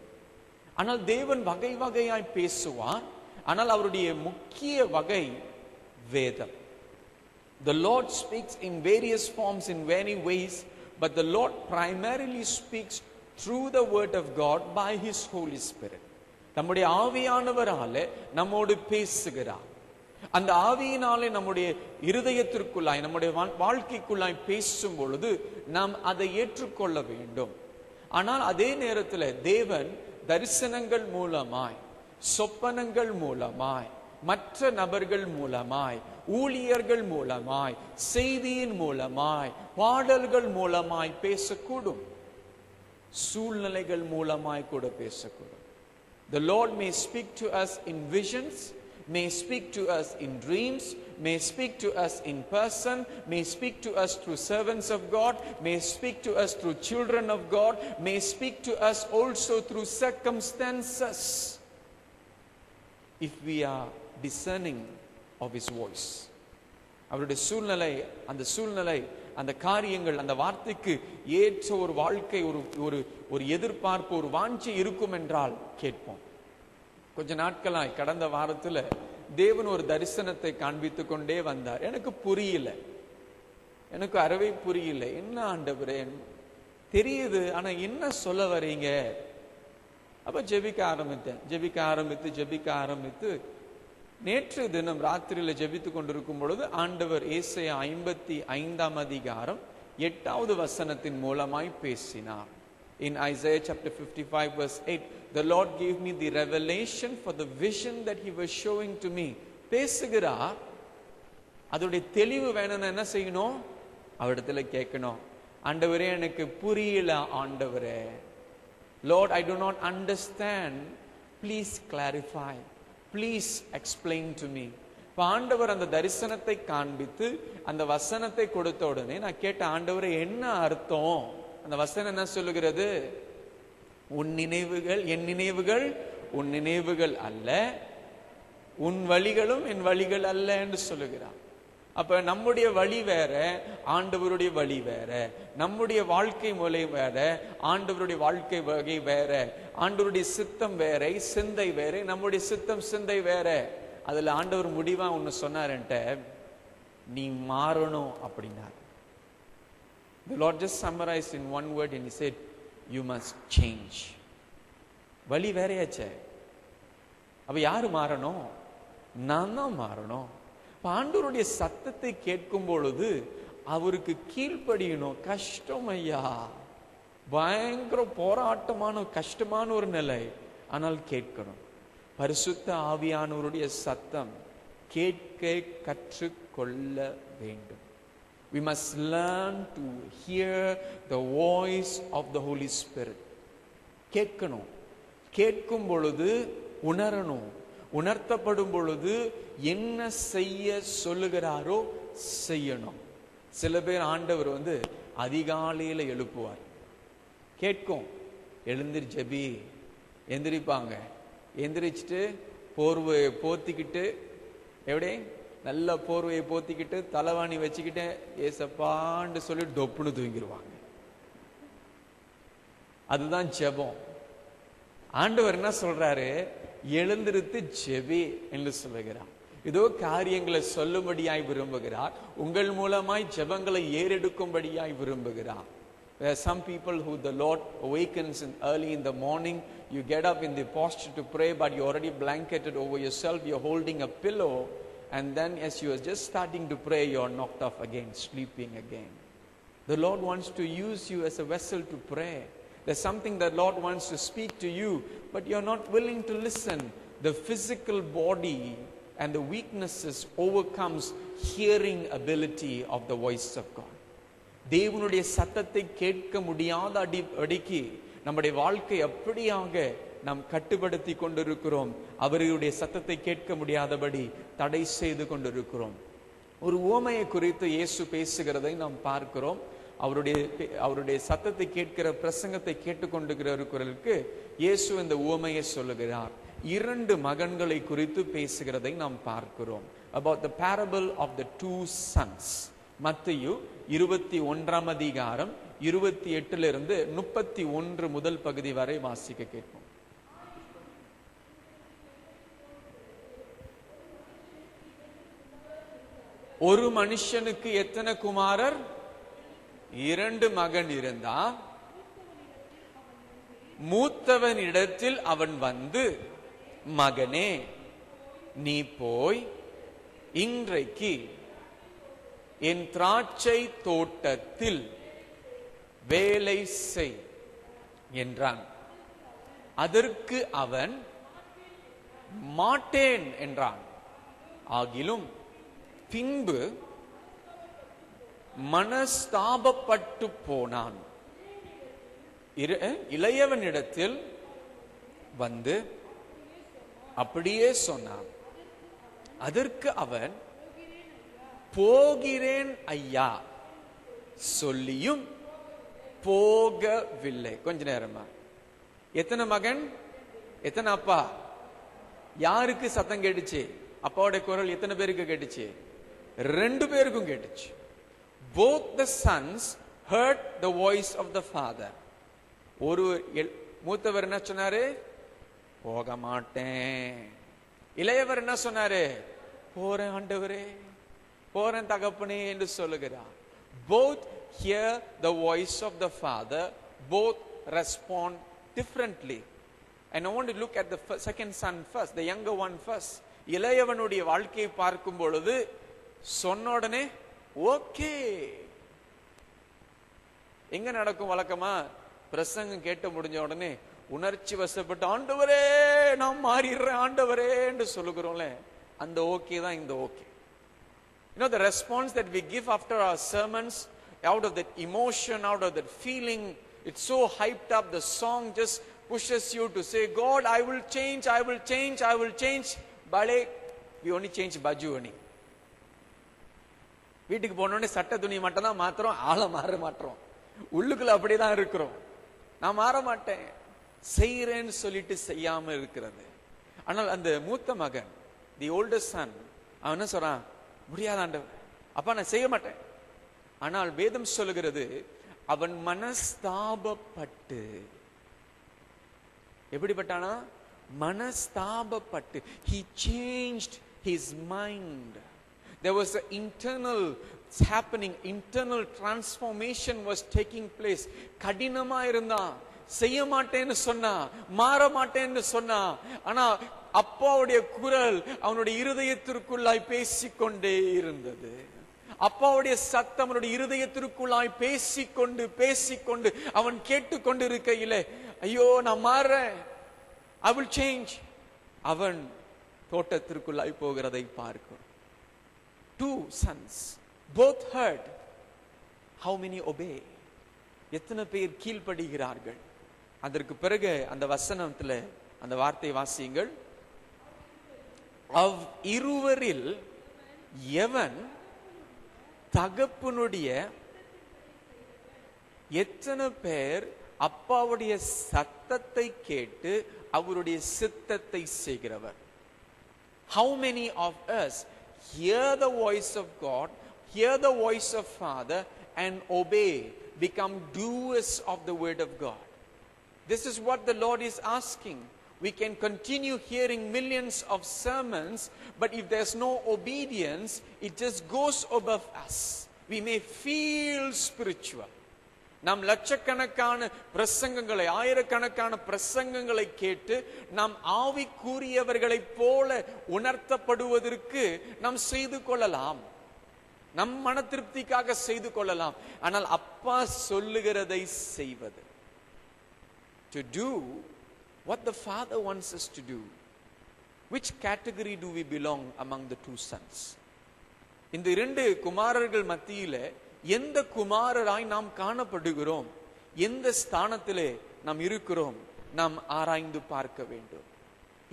ஆனால் தேவன் வகை வகையாய் பேசுவார். ஆனால் அவருடைய முக்கிய வகை வேதம். The Lord speaks in various forms, in many ways, but the Lord primarily speaks through the word of God by His Holy Spirit. நம்முடைய ஆவியானவராலே நம்மோடு பேசுகிறார். அந்த ஆவியினாலே நம்முடைய இருதயத்திற்குள்ளாய், நம்முடைய வாழ்க்கைக்குள்ளாய் பேசும் பொழுது நாம் அதை ஏற்றுக்கொள்ள வேண்டும். ஆனால் அதே நேரத்தில் தேவன் தரிசனங்கள் மூலமாய், சொப்பனங்கள் மூலமாய், மற்ற நபர்கள் மூலமாய், ஊழியர்கள் மூலமாய், செய்தியின் மூலமாய், பாடல்கள் மூலமாய் பேசக்கூடும். சூழ்நிலைகள் மூலமாய் கூட பேசக்கூடும். The Lord may speak to us in visions, may speak to us in dreams, may speak to us in person, may speak to us through servants of God, may speak to us through children of God, may speak to us also through circumstances, if we are discerning of His voice. அவருடைய சூழ்நிலை, அந்த காரியங்கள், அந்த வார்த்தைக்கு ஏற்ற ஒரு வாழ்க்கை, ஒரு எதிர்பார்ப்பு, ஒரு வாஞ்சை இருக்கும் என்றால் கேட்போம். கொஞ்ச நாட்களாய் கடந்த வாரத்துல தேவன் ஒரு தரிசனத்தை காண்பித்து கொண்டே வந்தார். எனக்கு புரியல, எனக்கு அறவே புரியல. என்ன ஆண்டவரே தெரியுது, ஆனா என்ன சொல்ல வரீங்க? அப்ப ஜெபிக்க ஆரம்பித்து நேற்று தினம் ராத்திரியில ஜெபித்து கொண்டிருக்கும் பொழுது ஆண்டவர் ஏசாயா 55 அதிகாரம் 8வது வசனத்தின் மூலமாய் பேசினார். In Isaiah chapter 55 verse 8, the Lord gave me the revelation for the vision that he was showing to me. பேசுகிறார். அதோட தெளிவு வேணும்னா என்ன செய்யணும்? அவரிடத்துல கேட்கணும். ஆண்டவரே எனக்கு புரியல ஆண்டவரே. Lord, I do not understand. Please clarify. Please explain to me. ஆண்டவர் அந்த தரிசனத்தை காண்பித்து அந்த வசனத்தை கொடுத்த உடனே நான் கேட்ட, ஆண்டவரே என்ன அர்த்தம்? அந்த வசனம் என்ன சொல்லுகிறது? உன் நினைவுகள் என் நினைவுகள் உன் நினைவுகள் அல்ல, உன் வழிகளும் என் வழிகள் அல்ல என்று சொல்லுகிறார். அப்ப நம்முடைய வழி வேற, ஆண்டவருடைய வழி வேற. நம்முடைய வாழ்க்கை முறை வேற, ஆண்டவருடைய வாழ்க்கை வகை வேற. ஆண்டவருடைய சித்தம் வேற, சிந்தை வேற, நம்முடைய சித்தம் சிந்தை வேற. அதுல ஆண்டவர் முடிவா ஒன்னு சொன்னார்ட்ட, நீ மாறணும் அப்படின்னார். The Lord just summarized in one word and he said, you must change. வழி வேறையாச்சே. அப்ப யாரு மாறணும்? நான் தான் மாறணும். ஆண்டவருடைய சத்தத்தை கேட்கும் பொழுது அவருக்கு கீழ்ப்படியணும். கஷ்டம் ஐயா, பயங்கர போராட்டமான கஷ்டமான ஒரு நிலை, ஆனால் கேட்கணும். பரிசுத்த ஆவியானவருடைய சத்தம் கேட்க கற்றுக்கொள்ள வேண்டும். We must learn to hear the voice of the Holy Spirit. கேட்கணும். கேட்கும் பொழுது உணரணும். உணர்த்தப்படும் பொழுது என்ன செய்ய சொல்லுகிறாரோ செய்யணும். சில பேர் ஆண்டவர் அதிகாலையில எழுப்புவார். கேட்கும், எழுந்திரி ஜெபி. எந்திரிப்பாங்க. எந்திரிச்சிட்டு போர்வையை போத்திக்கிட்டு, எப்படி நல்ல போர்வையை போத்திக்கிட்டு தலைவாணி வச்சுக்கிட்டு ஏசப்பான்னு சொல்லி டொப்புன்னு தூங்கிடுவாங்க. அதுதான் ஜெபம். ஆண்டவர் என்ன சொல்றாரு? எழுந்திருத்து ஜெபி என்று சொல்லுகிறார். இதோ காரியங்களை சொல்லும்படியாய் விரும்புகிறார். உங்கள் மூலமாய் ஜெபங்களை ஏறெடுக்கும்படியாய் விரும்புகிறார். There are some people who the Lord awakens early in the morning. You get up in the posture to pray, but you're already blanketed over yourself. You're holding a pillow, and then as you are just starting to pray, you're knocked off again, sleeping again. The Lord wants to use you as a vessel to pray. There's something that Lord wants to speak to you, but you're not willing to listen. The physical body and the weaknesses overcomes hearing ability of the voice of God. தேவனுடைய சத்தத்தை கேட்க முடியாத அடிக்கு நம்முடைய வாழ்க்கை அப்படியாக நாம் கட்டுப்படுத்தி கொண்டிருக்கிறோம். அவருடைய சத்தத்தை கேட்க முடியாதபடி தடை செய்து கொண்டிருக்கிறோம். ஒரு உவமையை குறித்து இயேசு பேசுகிறதை நாம் பார்க்கிறோம். அவருடைய சத்தத்தை கேட்கிற பிரசங்கத்தை கேட்டுக்கொண்டிருக்கிறவர்களுக்கு இயேசு இந்த உவமையை சொல்லுகிறார். 2 மகன்களை குறித்து பேசுகிறதை நாம் பார்க்கிறோம். About the parable of the 2 sons. மத்தேயு 21 அதிகாரம் 28 31 முதல் பகுதி வரை வாசிக்க கேட்போம். ஒரு மனுஷனுக்கு எத்தனை குமாரர்? 2 மகன் இருந்தா. மூத்தவன் இடத்தில் அவன் வந்து, மகனே நீ போய் இன்றைக்கு என் திராட்சை தோட்டத்தில் வேலை செய் என்றான். அதற்கு அவன் மாட்டேன் என்றான். ஆகிலும் பின்பு மனஸ்தாபப்பட்டு போனான். இளையவனிடத்தில் வந்து அப்படியே சொன்னான். அதற்கு அவன், போகிறேன் ஐயா சொல்லியும் போகவில்லை. கொஞ்ச நேரமா எத்தனை மகன், எத்தனை அப்பா? யாருக்கு சத்தம் கேட்டுச்சு? அப்பாவுடைய குரல் எத்தனை பேருக்கு கேட்டுச்சு? 2 பேருக்கும் கேட்டுச்சு. Both the sons heard the voice of the father. ஒரு மூத்தவர் என்ன சொன்னாரு? போக மாட்டேன். இளையவர் என்ன சொன்னாரு? போறேன் ஆண்டவரே, போறேன் தகப்பனே என்று சொல்லுகிறார். Both hear the voice of the Father, both respond differently. And I want to look at the second son first, the younger one first. இளையவனுடைய வாழ்க்கையை பார்க்கும் பொழுது சொன்ன உடனே ஓகே. எங்க நடக்கும் வழக்கமா? பிரசங்கம் கேட்டு முடிஞ்ச உடனே உணர்ச்சி வசப்பட்டு ஆண்டவரே நான் மாறிடுறேன் ஆண்டவரே என்று சொல்லுகிறோம்ல, அந்த ஓகே தான் இந்த okay. You know, the response that we give after our sermons, out of that emotion, out of that feeling, it's so hyped up, the song just pushes you to say, God, I will change, I will change, I will change. But we only change baju only. வீட்டுக்கு போனோடனே சட்ட துணி மட்டும் தான் மாத்திரம், ஆளை மாற மாட்டோம். உள்ளுக்குள்ள அப்படிதான் இருக்கிறோம். நான் மாற மாட்டேன், செய்யறேன்னு சொல்லிட்டு செய்யாம இருக்கிறது. ஆனால் அந்த மூத்த மகன், தி ஓல்டஸ்ட் சன், அவன் என்ன சொல்றான்? முடியாத ஆண்டவர், அப்பா நான் செய்ய மாட்டேன். ஆனால் வேதம் சொல்லுகிறது, அவன் மனஸ்தாபப்பட்டு, எப்படிப்பட்டானா? மனஸ்தாபப்பட்டு, he changed his mind. There was an internal happening, internal transformation was taking place. கடினமா இருந்தான், செய்ய மாட்டேன்னு சொன்னா, மாற மாட்டேன்னு சொன்னா, ஆனா அப்பாவுடைய குரல் அவனுடைய இருதயத்திற்குள்ளாய் பேசிக்கொண்டே இருந்தது. அப்பாவுடைய சத்தம் அவனுடைய இருதயத்திற்குள்ளாய் பேசிக்கொண்டு பேசிக்கொண்டு அவன் கேட்டுக்கொண்டு இருக்கையிலே, ஐயோ நான் மாறேன், I will change. அவன் தோட்டத்திற்குள்ளாய் போகிறதை பார்க்கிறோம். Two sons, both heard. How many obey? எத்தனை பேர் கீழ்ப்படுகிறார்கள்? அதற்கு பிறகு அந்த வசனத்துல அந்த வார்த்தை வாசியுங்கள். இருவரில் எவன் தகப்பனுடைய, எத்தனை பேர் அப்பாவுடைய சத்தத்தை கேட்டு அவருடைய சித்தத்தை செய்கிறவர்? How many of us hear the voice of God, hear the voice of Father and obey, become doers of the word of God? This is what the Lord is asking. We can continue hearing millions of sermons, but if there's no obedience, it just goes above us. We may feel spiritual. நாம் லட்சக்கணக்கான பிரசங்கங்களை, ஆயிரக்கணக்கான பிரசங்கங்களை கேட்டு நாம் ஆவிக்குரியவர்களைப் போல உணர்த்தப்படுவதற்கு நாம் செய்து கொள்ளலாம், நம் மன திருப்திக்காக செய்து கொள்ளலாம். ஆனால் அப்பா சொல்லுகிறதை செய்வது, to do what the Father wants us to do. Which category do we belong among the two sons? இந்த இரண்டு குமாரர்கள் மத்தியிலே எந்த குமாரராய் நாம் காணப்படுகிறோம், எந்த ஸ்தானத்திலே நாம் இருக்கிறோம், நாம் ஆராய்ந்து பார்க்க வேண்டும்.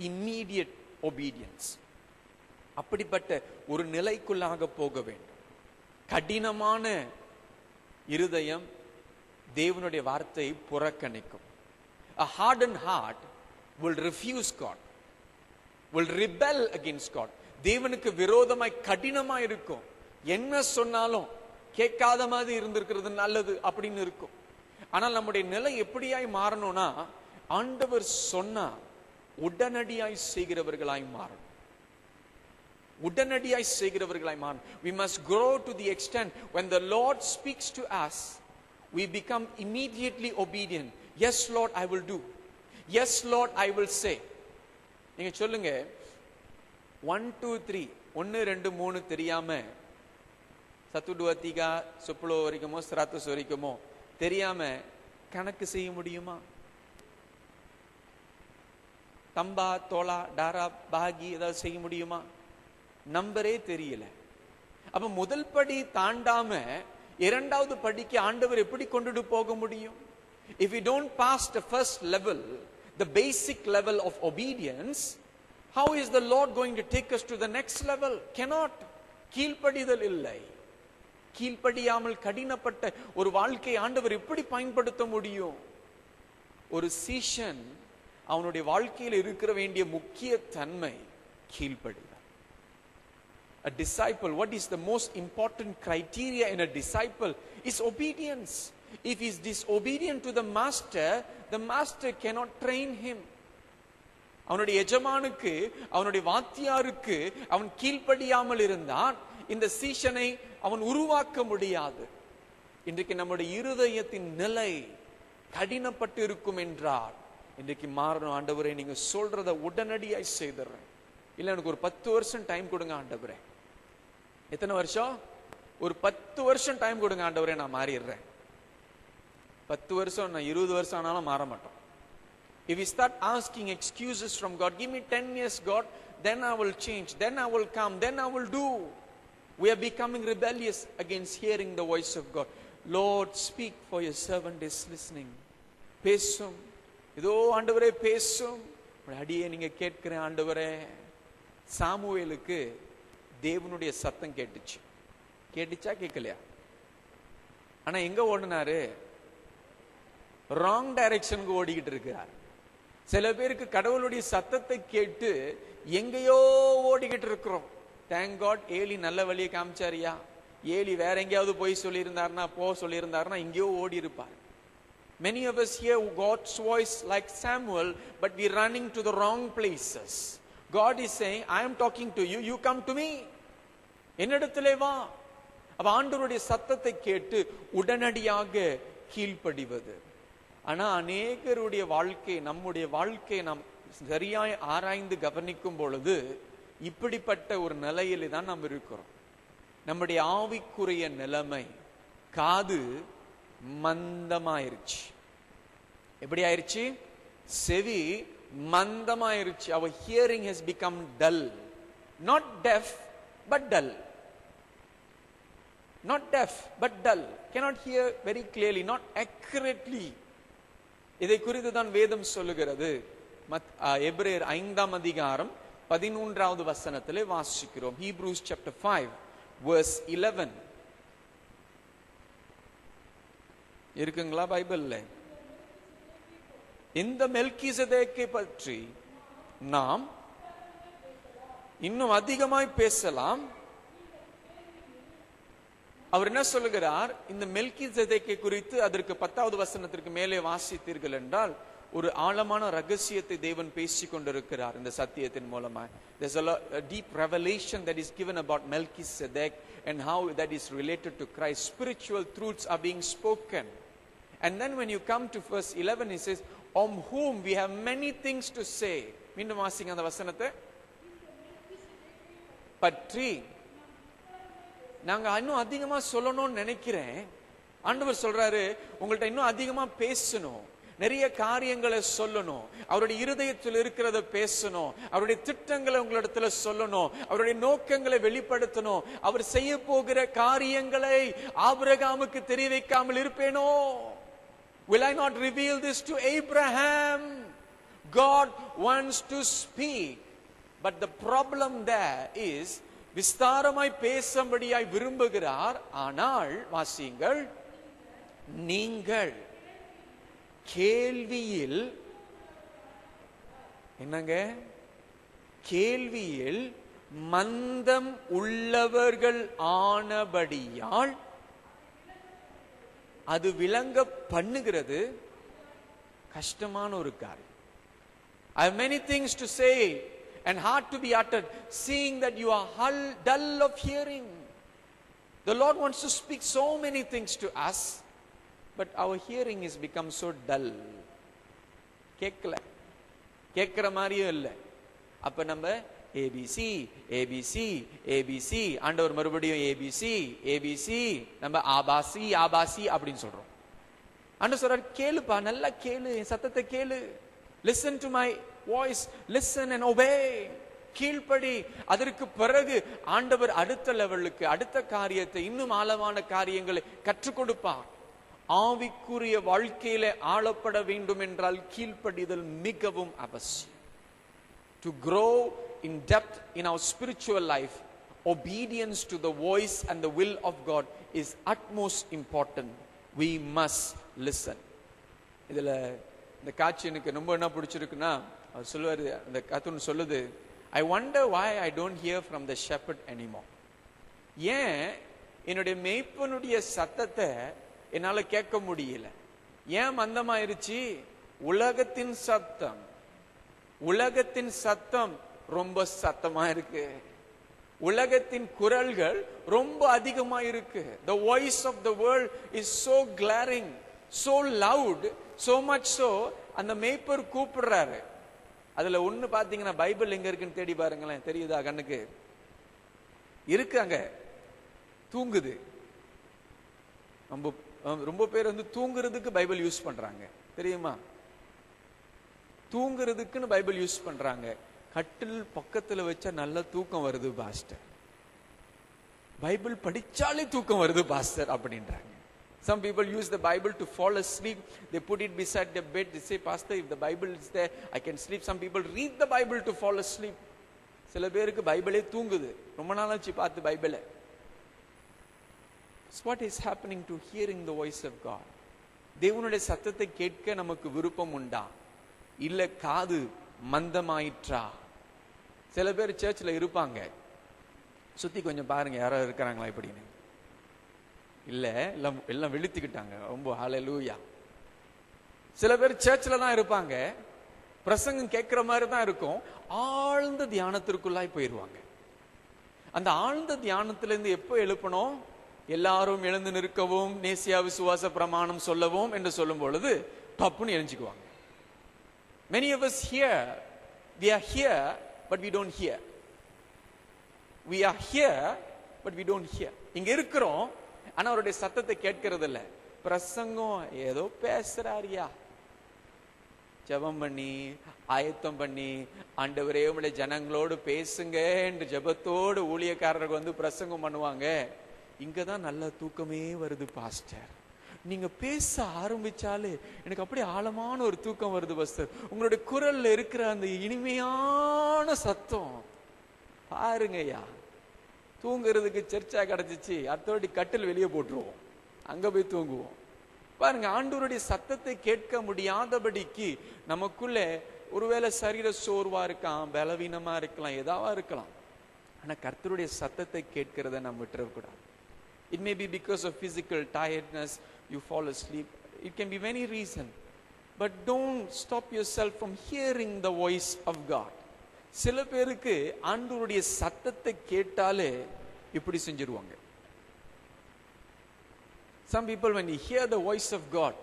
இம்மீடியட் ஒபீடியன்ஸ், அப்படிப்பட்ட ஒரு நிலைக்குள்ளாக போக வேண்டும். கடினமான இருதயம் தேவனுடைய வார்த்தையை புறக்கணிக்கும். A hardened heart will refuse God, will rebel against God. தேவனுக்கு விரோதமாய் கடினமாய் இருக்கும். என்ன சொன்னாலும் கேட்காத மாதிரி இருந்திருக்கிறது நல்லது அப்படின்னு இருக்கும். ஆனால் நம்முடைய நிலை எப்படியாய் மாறணும்னா, ஆண்டவர் சொன்னா உடனடியாய் செய்கிறவர்களாய் மாறணும். உடனடியாய் செய்கிறவர்களாய் மாறணும். We must grow to the extent when the Lord speaks to us, we become immediately obedient. Yes Lord, I will do. Yes Lord, I will say. நீங்க சொல்லுங்க, 1 2 3 1 2 3 தெரியாம சத்துடுவத்திகா சுப்புளோ வரைக்குமோ ஸ்ராத்துஸ் வரைக்குமோ தெரியாம கணக்கு செய்ய முடியுமா? தம்பா தோலா டாரா பாகி ஏதாவது செய்ய முடியுமா? நம்பரே தெரியல. அப்ப முதல் படி தாண்டாம இரண்டாவது படிக்கு ஆண்டவர் எப்படி கொண்டுட்டு போக முடியும்? If we don't pass the first level, the basic level of obedience, how is the Lord going to take us to the next level? Cannot. கீழ்ப்படிதல் இல்லை. கீழ்ப்படியாமல் கடினப்பட்ட ஒரு வாழ்க்கை ஆண்டவர் எப்படி பயன்படுத்த முடியும்? ஒரு சீஷன் அவனுடைய வாழ்க்கையில் இருக்கிற வேண்டிய முக்கிய தன்மை கீழ்ப்படிதல். A disciple, what is the most important criteria in a disciple is obedience. If he is disobedient to the master cannot train him. அவனுடைய எஜமானுக்கு, அவனுடைய வாத்தியாருக்கு அவன் கீழ்ப்படியாமல் இருந்தான். இந்த சீஷனை அவன் உருவாக்க முடியாது. இன்றைக்கு நம்முடைய இருதயத்தின் நிலை கடினப்பட்டு இருக்கும் என்றால் இன்றைக்கு மாறணும். ஆண்டவரே, நீங்க சொல்றத உடனடியாய் செய்துறேன். இல்ல எனக்கு ஒரு 10 வருஷம் டைம் கொடுங்க ஆண்டவரே. எத்தனை வருஷம்? ஒரு 10 வருஷம் டைம் கொடுங்க ஆண்டவரே, நான் மாறிடுறேன். 10 வருஷம், நான் 20 வருஷம் ஆனாலும் மாற மாட்டோம். If we start asking excuses from God, give me 10 years God, then I will change, then I will come, then I will do. We are becoming rebellious against hearing the voice of God. Lord, speak, for your servant is listening. பேசும், இதோ ஆண்டவரே பேசும், அடியே நீங்க கேட்கிறேன் ஆண்டவரே. சாமுவேலுக்கு தேவனுடைய சத்தம் கேட்டுச்சு. கேட்டுச்சா கேட்கலையா? ஆனா எங்க ஓடினாரு? ராங் டைரக்ஷனுக்கு ஓடிக்கிட்டு இருக்கிறார். சில பேருக்கு கடவுளுடைய சத்தத்தை கேட்டு எங்கேயோ ஓடிக்கிட்டு இருக்கிறோம். தேங்க் காட், ஏலி நல்ல வழியை காமிச்சாரியா. ஏலி வேற எங்கேயாவது போய் சொல்லியிருந்தாருன்னா, சொல்லியிருந்தாருன்னா எங்கேயோ ஓடி இருப்பார். Many of us hear God's voice like Samuel, but we're running to the wrong places. God is saying, I am talking to you, you come to me. என்னிடத்திலே வா. அப்ப ஆண்டவருடைய சத்தத்தை கேட்டு உடனடியாக கீழ்ப்படிவது. ஆனா அநேகருடைய வாழ்க்கை, நம்முடைய வாழ்க்கையை நாம் சரியாய் ஆராய்ந்து கவனிக்கும் பொழுது இப்படிப்பட்ட ஒரு நிலையில தான் நாம் இருக்கிறோம். நம்முடைய ஆவிக்குரிய நிலைமை, காது மந்தமாயிருச்சு. எப்படி ஆயிருச்சு? செவி மந்தமாயிருச்சு. Our hearing has become dull. Not deaf, but dull. Not deaf, but dull. Cannot hear very clearly, not accurately. இதை குறித்து தான் வேதம் சொல்லுகிறது. எபிரேயர் 5ஆம் அதிகாரம் 11வது வசனத்திலே வாசிக்கிறோம். Hebrews chapter 5 verse 11. இருக்குங்களா பைபிள்ல? இந்த மெல்கிசேதேக்கை பற்றி நாம் இன்னும் அதிகமாய் பேசலாம். அவர் என்ன சொல்லுகிறார்? இந்த மெல்கிசேதேக்கை குறித்து அதற்கு 10வது வசனத்திற்கு மேலே வாசித்தீர்கள் என்றால் ஒரு ஆழமான ரகசியத்தை தேவன் பேசிக் கொண்டிருக்கிறார் இந்த சத்தியத்தின் மூலமாக. There's a deep revelation that is given about Melchizedek and how that is related to Christ. Spiritual truths are being spoken. And then when you come to verse 11, he says, on whom we have many things to say. மீண்டும் வாசிங்க அந்த வசனத்தை. பற்றி நாங்க இன்னும் அதிகமா சொல்லணும்னு நினைக்கிறேன். ஆண்டவர் சொல்றாரு, உங்கள்ட்ட இன்னும் அதிகமா பேசணும், நிறைய காரியங்களை சொல்லணும், அவருடைய இருதயத்தில் இருக்கிறத பேசணும், அவருடைய திட்டங்களை உங்களிடத்துல சொல்லணும், அவருடைய நோக்கங்களை வெளிப்படுத்தணும். அவர் செய்ய போகிற காரியங்களை ஆபிரகாமுக்கு தெரிய வைக்காமல் இருப்பேனோ? Will I not reveal this to Abraham? God wants to speak, but the problem there is விஸ்தாரமாய் பேசும்படியாய் விரும்புகிறார். ஆனால் வாசியுங்கள், நீங்கள் கேள்வியில் என்னங்க? கேள்வியில் மந்தம் உள்ளவர்கள் ஆனபடியால் அது விளங்க பண்ணுகிறது கஷ்டமான ஒரு காரியம். I have many things to say and hard to be uttered, seeing that you are dull of hearing. The Lord wants to speak so many things to us, but our hearing has become so dull. கேட்கல, கேட்கிற மாதிரியும் இல்லை. அப்ப நம்ம ABC ABC ABC, ஆண்டவர் மறுபடியும் ABC ABC, நம்ம ஆபாசி ஆபாசி அப்படின்னு சொல்றோம். ஆண்டவர் சொல்றார், கேளுப்பா, நல்லா கேளு, என் சத்தத்தை கேளு. Listen to my voice, listen and obey. கீழ்ப்படி. அதற்கு பிறகு ஆண்டவர் அடுத்த லெவலுக்கு, அடுத்த காரியத்தை, இன்னும் ஆழமான காரியங்களை கற்றுக் கொடுப்பார். ஆவிக்குரிய வாழ்க்கையில ஆளப்பட வேண்டும் என்றால் கீழ்ப்படிதல் மிகவும் அவசியம். To grow in depth in our spiritual life, obedience to the voice and the will of God is utmost important. We must listen. இதுல இந்த காட்சி எனக்கு ரொம்ப என்ன பிடிச்சிருக்குன்னா, அவர் சொல்லுவாரு, அந்த கார்ட்டூன் சொல்லுது, I wonder why I don't hear from the shepherd anymore. ஏன் என்னுடைய மேய்ப்பனுடைய சத்தத்தை என்னால கேட்க முடியல? ஏன் மந்தமாயிருச்சு? உலகத்தின் சத்தம், உலகத்தின் சத்தம் ரொம்ப சத்தமா இருக்கு. உலகத்தின் குரல்கள் ரொம்ப அதிகமா இருக்கு. The voice of the world is so glaring, so loud, so much so அந்த மேய்ப்பர் கூப்பிடுறாரு. அதுல ஒண்ணு பாத்தீங்கன்னா பைபிள் எங்க இருக்குன்னு தேடி பாருங்களேன், தெரியுதா கண்ணுக்கு? இருக்கு, அங்க தூங்குது. ரொம்ப பேர் வந்து தூங்குறதுக்கு பைபிள் யூஸ் பண்றாங்க, தெரியுமா? தூங்குறதுக்குன்னு பைபிள் யூஸ் பண்றாங்க. கட்டில் பக்கத்துல வச்சா நல்ல தூக்கம் வருது பாஸ்டர், பைபிள் படிச்சாலே தூக்கம் வருது பாஸ்டர் அப்படின்றாங்க. Some people use the Bible to fall asleep. They put it beside their bed. They say, Pastor, if the Bible is there, I can sleep. Some people read the Bible to fall asleep. சில பேருக்கு பைபிளே தூங்குது. ரொம்ப நாளாச்சு பார்த்து பைபிளை. What is happening to hearing the voice of God? தேவனுடைய சத்தத்தை கேட்க நமக்கு விருப்பம் உண்டா? இல்ல காது மந்தமாயிற்றா? சில பேர் சர்ச்சில் இருப்பாங்க, சுத்தி கொஞ்சம் பாருங்க யாராவது இருக்கிறாங்களா இப்படின்னு. இல்ல எல்லாம் வெளுத்துக்கிட்டாங்க ரொம்ப. ஹல்லேலூயா. சில பேர் சர்ச்சில் தான் இருப்பாங்க, பிரசங்கம் கேட்கிற மாதிரி தான் இருக்கும், ஆழ்ந்த தியானத்திற்குள்ளாய் போயிருவாங்க. அந்த ஆழ்ந்த தியானத்திலிருந்து எப்போ எழுப்பணும்? எல்லாரும் எழுந்து நிற்கவும் நேசியா விசுவாச பிரமாணம் சொல்லவும் என்று சொல்லும் பொழுது டப்புன்னு எழுஞ்சிக்குவாங்க. Many of us here, we are here but we don't hear. We are here but we don't hear. இங்க இருக்கிறோம் ஆனா அவருடைய சத்தத்தை கேட்கிறது இல்ல. பிரசங்கம் ஏதோ பேசுறாரியா, ஜெபம் பண்ணி ஆயத்தம் பண்ணி ஆண்டவரே உம்முடைய ஜனங்களோடு பேசுங்க என்று ஜெபத்தோடு ஊழியக்காரர்கள் வந்து பிரசங்கம் பண்ணுவாங்க. இங்கதான் நல்ல தூக்கமே வருது பாஸ்டர். நீங்க பேச ஆரம்பிச்சாலே எனக்கு அப்படியே ஆழமான ஒரு தூக்கம் வருது பாஸ்டர். உங்களுடைய குரல்ல இருக்கிற அந்த இனிமையான சத்தம் பாருங்கய்யா. தூங்குறதுக்கு சர்ச்சா கிடைச்சிச்சு, அத்தோடி கட்டில் வெளியே போட்டுருவோம், அங்க போய் தூங்குவோம். பாருங்க, ஆண்டவருடைய சத்தத்தை கேட்க முடியாதபடிக்கு நமக்குள்ள ஒருவேளை சரீர சோர்வா இருக்கலாம், பலவீனமா இருக்கலாம், ஏதாவா இருக்கலாம். ஆனா கர்த்தருடைய சத்தத்தை கேட்கிறத நம்ம விட்டுறக்கூடாது. It may be because of physical tiredness you fall asleep. It can be many reasons. But don't stop yourself from hearing the voice of God. சில பேருக்கு ஆண்டவருடைய சத்தத்தை கேட்டாலே இப்படி செஞ்சிருவாங்க. Some people when you hear the voice of God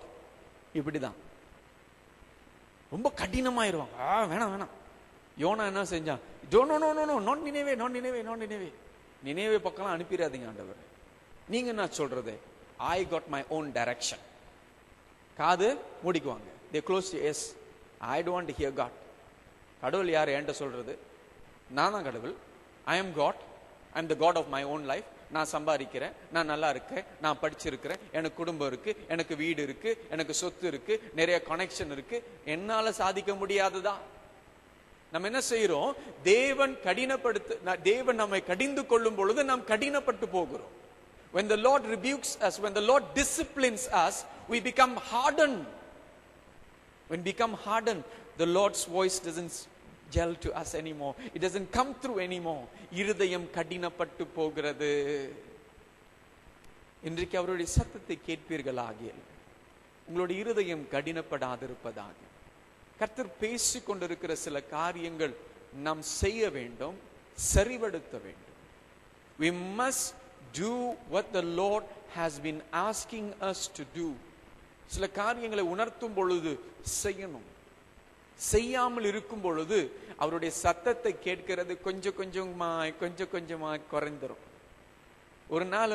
இப்படிதான் ரொம்ப கடினமாயிருவாங்க. வேணாம் வேணாம். யோனா என்ன செஞ்சான்? not Nineveh. நினைவே பக்கம் அனுப்பிடாதீங்க ஆண்டவர். நீங்க என்ன சொல்றது? I got my own direction. காது மூடிக்குவாங்க. They close their ears. I don't want to hear God. கடவுள் யார் என்கிட்ட சொல்றது? நான் தான் கடவுள். I am God. I am the God of my own life. நான் சம்பாதிக்கிறேன், நான் நல்லா இருக்கேன், நான் படிச்சிருக்கிறேன், எனக்கு குடும்பம் இருக்கு, எனக்கு வீடு இருக்கு, எனக்கு சொத்து இருக்கு, நிறைய கனெக்ஷன் இருக்கு, என்னால சாதிக்க முடியாதுதான். நம்ம என்ன செய்யறோம்? தேவன் நம்மை கடிந்து கொள்ளும் பொழுது நாம் கடினப்பட்டு போகிறோம். When the Lord rebukes us, when the Lord disciplines us, we become hardened. When we become hardened, the Lord's voice doesn't gel to us anymore. It doesn't come through anymore. இருதயம் கடினப்பட்டு போகிறது. இன்றைக்கு அவருடைய சத்தத்தை கேட்பீர்களாகிய உங்களுடைய இருதயம் கடினப்படாதிருப்பதாக. கர்த்தர் பேசிக் கொண்டிருக்கிற சில காரியங்கள் நாம் செய்ய வேண்டும், சரிபடுத்த வேண்டும். We must do what the Lord has been asking us to do. சில காரியங்களை உணர்த்தும் பொழுது செய்யணும். செய்யாமல் இருக்கும் பொழுது அவருடைய சத்தத்தை கேட்கிறது கொஞ்சம் கொஞ்சமாய் குறைந்துரும். ஒரு நாள்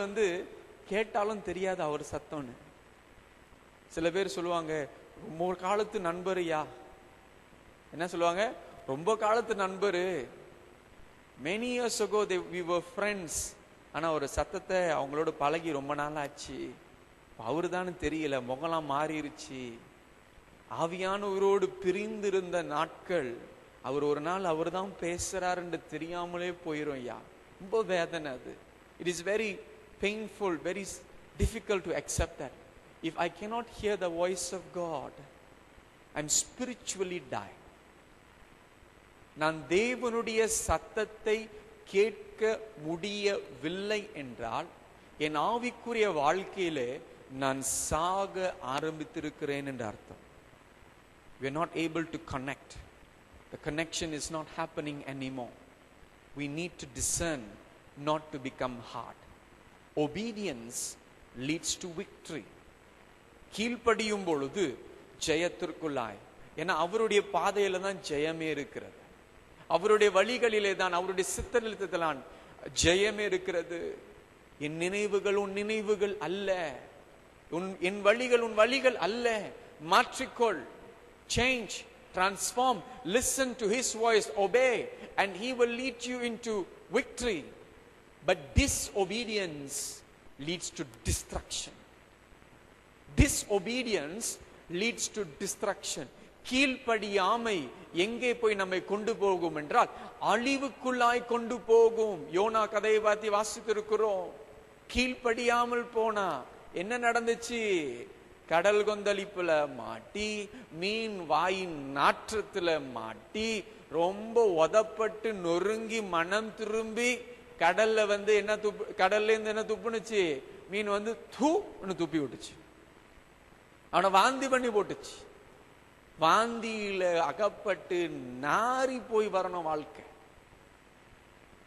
கேட்டாலும் தெரியாது அவர் சத்தம்னு. சில பேர் சொல்லுவாங்க, ரொம்ப காலத்து நண்பருயா. என்ன சொல்லுவாங்க? ரொம்ப காலத்து நண்பரு. many years ago we were friends. ஆனா ஒரு சத்தத்தை அவங்களோட பழகி ரொம்ப நாள் ஆச்சு, அவரு தானு தெரியல, முகலாம் மாறிடுச்சு. ஆவியானவரோடு பிரிந்திருந்த நாட்கள் அவர் ஒரு நாள் அவர் தான் பேசுறாரு என்று தெரியாமலே போயிரும். ஐயா, ரொம்ப வேதனை அது. It is very painful, very difficult to accept that. If I cannot hear the voice of God, I'm spiritually dying. நான் தேவனுடைய சத்தத்தை கேட்க முடியவில்லை என்றால் என் ஆவிக்குரிய வாழ்க்கையிலே நான் சாக ஆரம்பித்திருக்கிறேன் என்று அர்த்தம். We are not able to connect. The The connection is not happening anymore. We need to discern not to become hard. Obedience leads to victory. கீழ்ப்படியும் பொழுது ஜெயத்திற்குள்ளாய். ஏன்னா அவருடைய பாதையில தான் ஜெயமே இருக்கிறது. அவருடைய வழிகளிலே தான், அவருடைய சித்தத்தில் தான் ஜெயமே இருக்கிறது. என் நினைவுகள் உன் நினைவுகள் அல்ல, என் வழிகள் உன் வழிகள் அல்ல. மாற்றிக்கொள். Change, transform, listen to his voice, obey, and he will lead you into victory. But disobedience leads to destruction. Disobedience leads to destruction. கீழ்ப்படியாமை எங்கே போய் நம்மை கொண்டு போகும் என்றால் அழிவுக்குள்ளாய் கொண்டு போகும். யோனா கதையை பார்த்து வாசித்திருக்கிறோம். கீழ்ப்படியாமல் போனா என்ன நடந்துச்சு? கடல் கொந்தளிப்புல மாட்டி, மீன் வாயின் நாற்றத்துல மாட்டி, ரொம்ப உதப்பட்டு நொறுங்கி மனம் திரும்பி கடல்ல என்ன கடல்ல இருந்து என்ன துப்புனுச்சு? மீன் துப்பி விட்டுச்சு. அவனை வாந்தி பண்ணி போட்டுச்சு. வாந்தியில அகப்பட்டு நாரி போய் வரணும் வாழ்க்கை.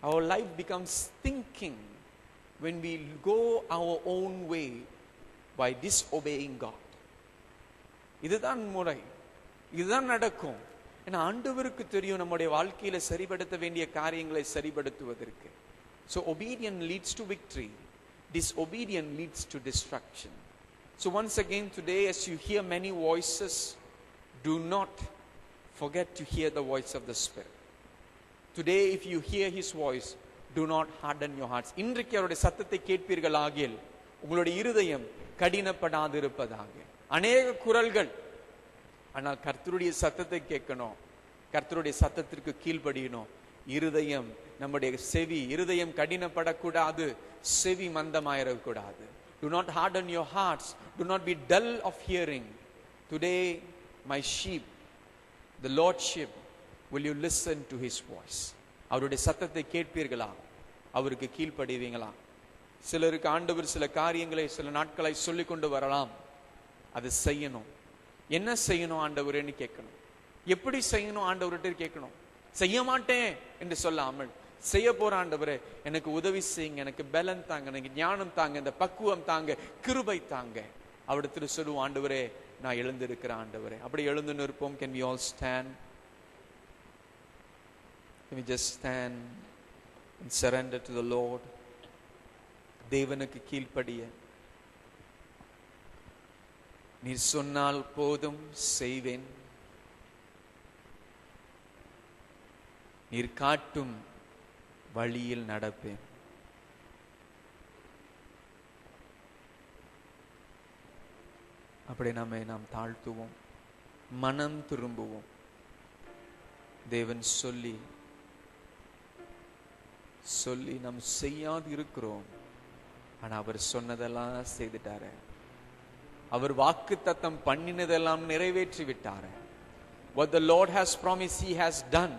Our life becomes thinking when we go our own way by disobeying God. இதுதான் முறை, இதுதான் நடக்கும். ஏன்னா ஆண்டவருக்கு தெரியும் நம்முடைய வாழ்க்கையில சரிபடுத்த வேண்டிய காரியங்களை சரிபடுத்துவதற்கு. So obedience leads to victory. Disobedience leads to destruction. So once again today, as you hear many voices, do not forget to hear the voice of the Spirit. Today if you hear his voice, do not harden your hearts. இன்றைக்கு அவருடைய சத்தத்தை கேட்பீர்கள் ஆகில் உங்களுடைய இருதயம் கடினப்படாது இருப்பதாக. அநேக குரல்கள், ஆனால் கர்த்தருடைய சத்தத்தை கேட்கணும், கர்த்தருடைய சத்தத்திற்கு கீழ்ப்படியணும். இருதயம், நம்முடைய செவி, இருதயம் கடினப்படக்கூடாது, செவி மந்தமாயிடக்கூடாது. Do not harden your hearts. Do not be dull of hearing. Today, my sheep, the Lord's sheep, will you listen to his voice? அவருடைய சத்தத்தை கேட்பீர்களா? அவருக்கு கீழ்ப்படிவீங்களா? சிலருக்கு ஆண்டவர் சில காரியங்களை சில நாட்களை சொல்லிக் கொண்டு வரலாம். அது செய்யணும். என்ன செய்யணும் ஆண்டவரேன்னு கேட்கணும். எப்படி செய்யணும் ஆண்டவர்கிட்ட கேட்கணும். செய்ய மாட்டேன் என்று சொல்லாமல், செய்ய போற ஆண்டவரே எனக்கு உதவி செய்யுங்க, எனக்கு பலன் தாங்க, எனக்கு ஞானம் தாங்க, இந்த பக்குவம் தாங்க, கிருபை தாங்க. அவரிடத்துல சொல்லுவோம், ஆண்டவரே நான் எழுந்திருக்கிற ஆண்டவரே. அப்படி எழுந்து நிற்போம். Can we all stand? Can we just stand and surrender to the Lord? தேவனுக்கு கீழ்ப்படிய. நீர் சொன்னால் போதும் செய்வேன், நீர் காட்டும் வழியில் நடப்பேன். அப்படி நாம் தாழ்த்துவோம், மனம் திரும்புவோம். தேவன் சொல்லி சொல்லி நாம் செய்யாது இருக்கிறோம். ஆனா அவர் சொன்னதெல்லாம் செய்துட்டாரு. அவர் வாக்குத்தத்தம் பண்ணினதெல்லாம் நிறைவேற்றி விட்டாரு. What the Lord has promised, he has done.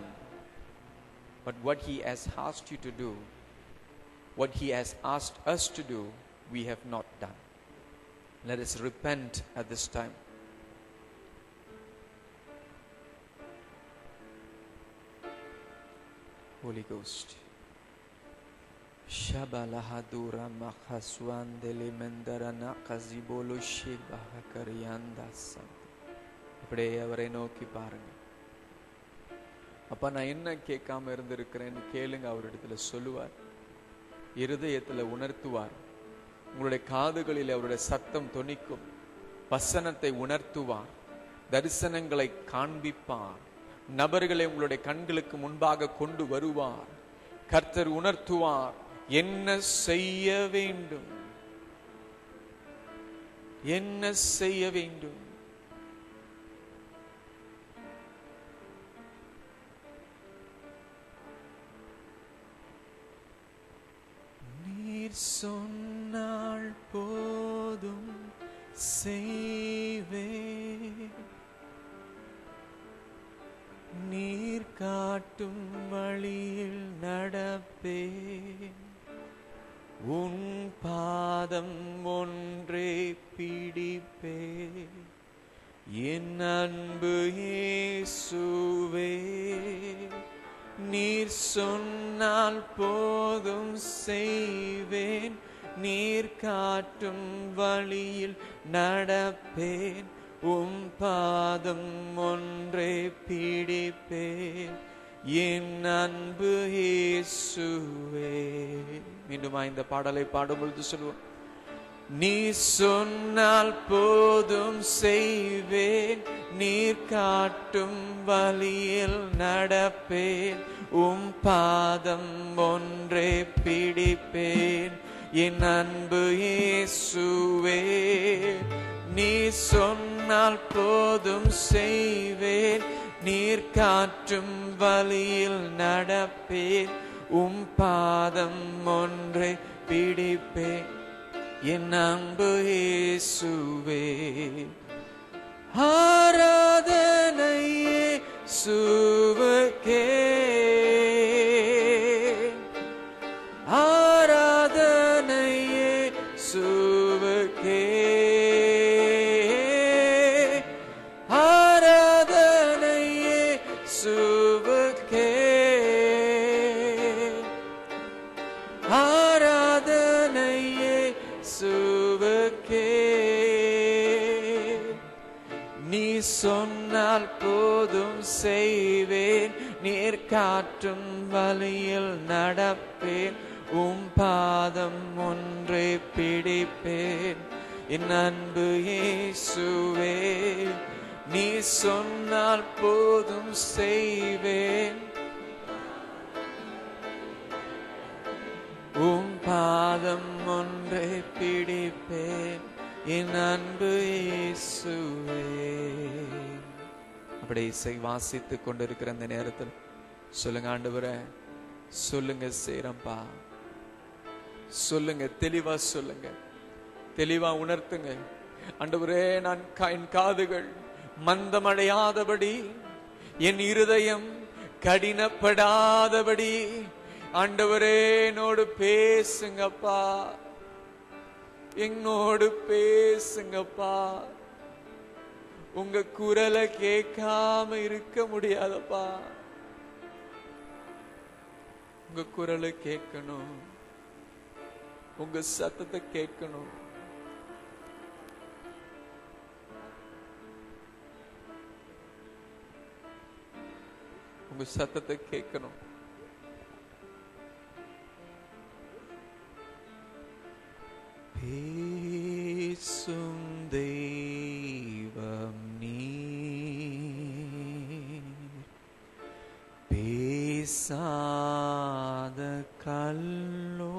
But what he has asked you to do, what he has asked us to do, we have not done. Let us repent at this time. Holy Ghost. Shabalahadura makhaswandele mendarana kazibolo shibahakarianda sant. அப்படியே அவரை நோக்கி பாருங்க. அப்பா நான் என்ன கேட்காம இருந்திருக்கிறேன்னு கேளுங்க. அவரிடத்துல சொல்லுவார், இருதயத்துல உணர்த்துவார். உங்களுடைய காதுகளில் அவருடைய சத்தம் தொனிக்கும். வசனத்தை உணர்த்துவார், தரிசனங்களை காண்பிப்பார், நபர்களை உங்களுடைய கண்களுக்கு முன்பாக கொண்டு வருவார். கர்த்தர் உணர்த்துவார் என்ன செய்ய வேண்டும், என்ன செய்ய வேண்டும். நீர் சொன்னால் போதும் செய்வேன், நீர் காட்டும் வழியில் நடப்பேன், உன் பாதம் ஒன்றே பிடிப்பேன், என் அன்பு இயேசுவே, நீர் சொன்னால் போதும் செய்வேன், நீர் காட்டும் வழியில் நடப்பேன், உம் பாதம் ஒன்றே பிடிப்பேன், என் அன்பு இயேசுவே. மீண்டும் இந்த பாடலை பாடும் பொழுது சொல்லுவோம். நீ சொன்னால் போதும் செய்வேன், நீர் காட்டும் வழியில் நடப்பேன், உம் பாதம் ஒன்றே பிடிப்பேன், என் அன்பு இயேசுவே. நீ சொன்னால் போதும் செய்வேன், நீர் காட்டும் வழியில் நடப்பேன், உம் பாதம் ஒன்றே பிடிப்பேன், என் அன்பு இயேசுவே. ஆராதனை இயேசுவுக்கே, ஆராதனை இயேசுவுக்கே, ஆராதனை இயேசுவுக்கே, ஆராதனை இயேசுவுக்கே. நீ சொன்னால் போதும் செய்வேன், நீர் காட்டும் வழியில் நடப்பேன், உம் பாதம் ஒன்றே பிடிப்பேன், என் அன்பு இயேசுவே. நீ சொன்னால் போதும் செய்வேன், உம் பாதம் ஒன்றே பிடிப்பேன், என் அன்பு இயேசுவே. அப்படி இசை வாசித்துக் கொண்டிருக்கிற அந்த நேரத்தில் சொல்லுங்க, ஆண்டவரே சொல்லுங்க செய்றப்பா, சொல்லுங்க, தெளிவா சொல்லுங்க, தெளிவா உணர்த்துங்க. ஆண்டவரே, நான் என் காதுகள் மந்தமடையாதபடி, என் இருதயம் கடினப்படாதபடி, ஆண்டவரே என்னோடு பேசுங்கப்பா, என்னோடு பேசுங்கப்பா. உங்க குரலை கேட்காம இருக்க முடியாதப்பா, உங்க குரலை கேட்கணும், உங்க சத்தத்தை கேட்கணும். உங்க சத்தத்தை கேட்கணும். பேசும் தெய்வம் நீர், பேசாத கல்லோ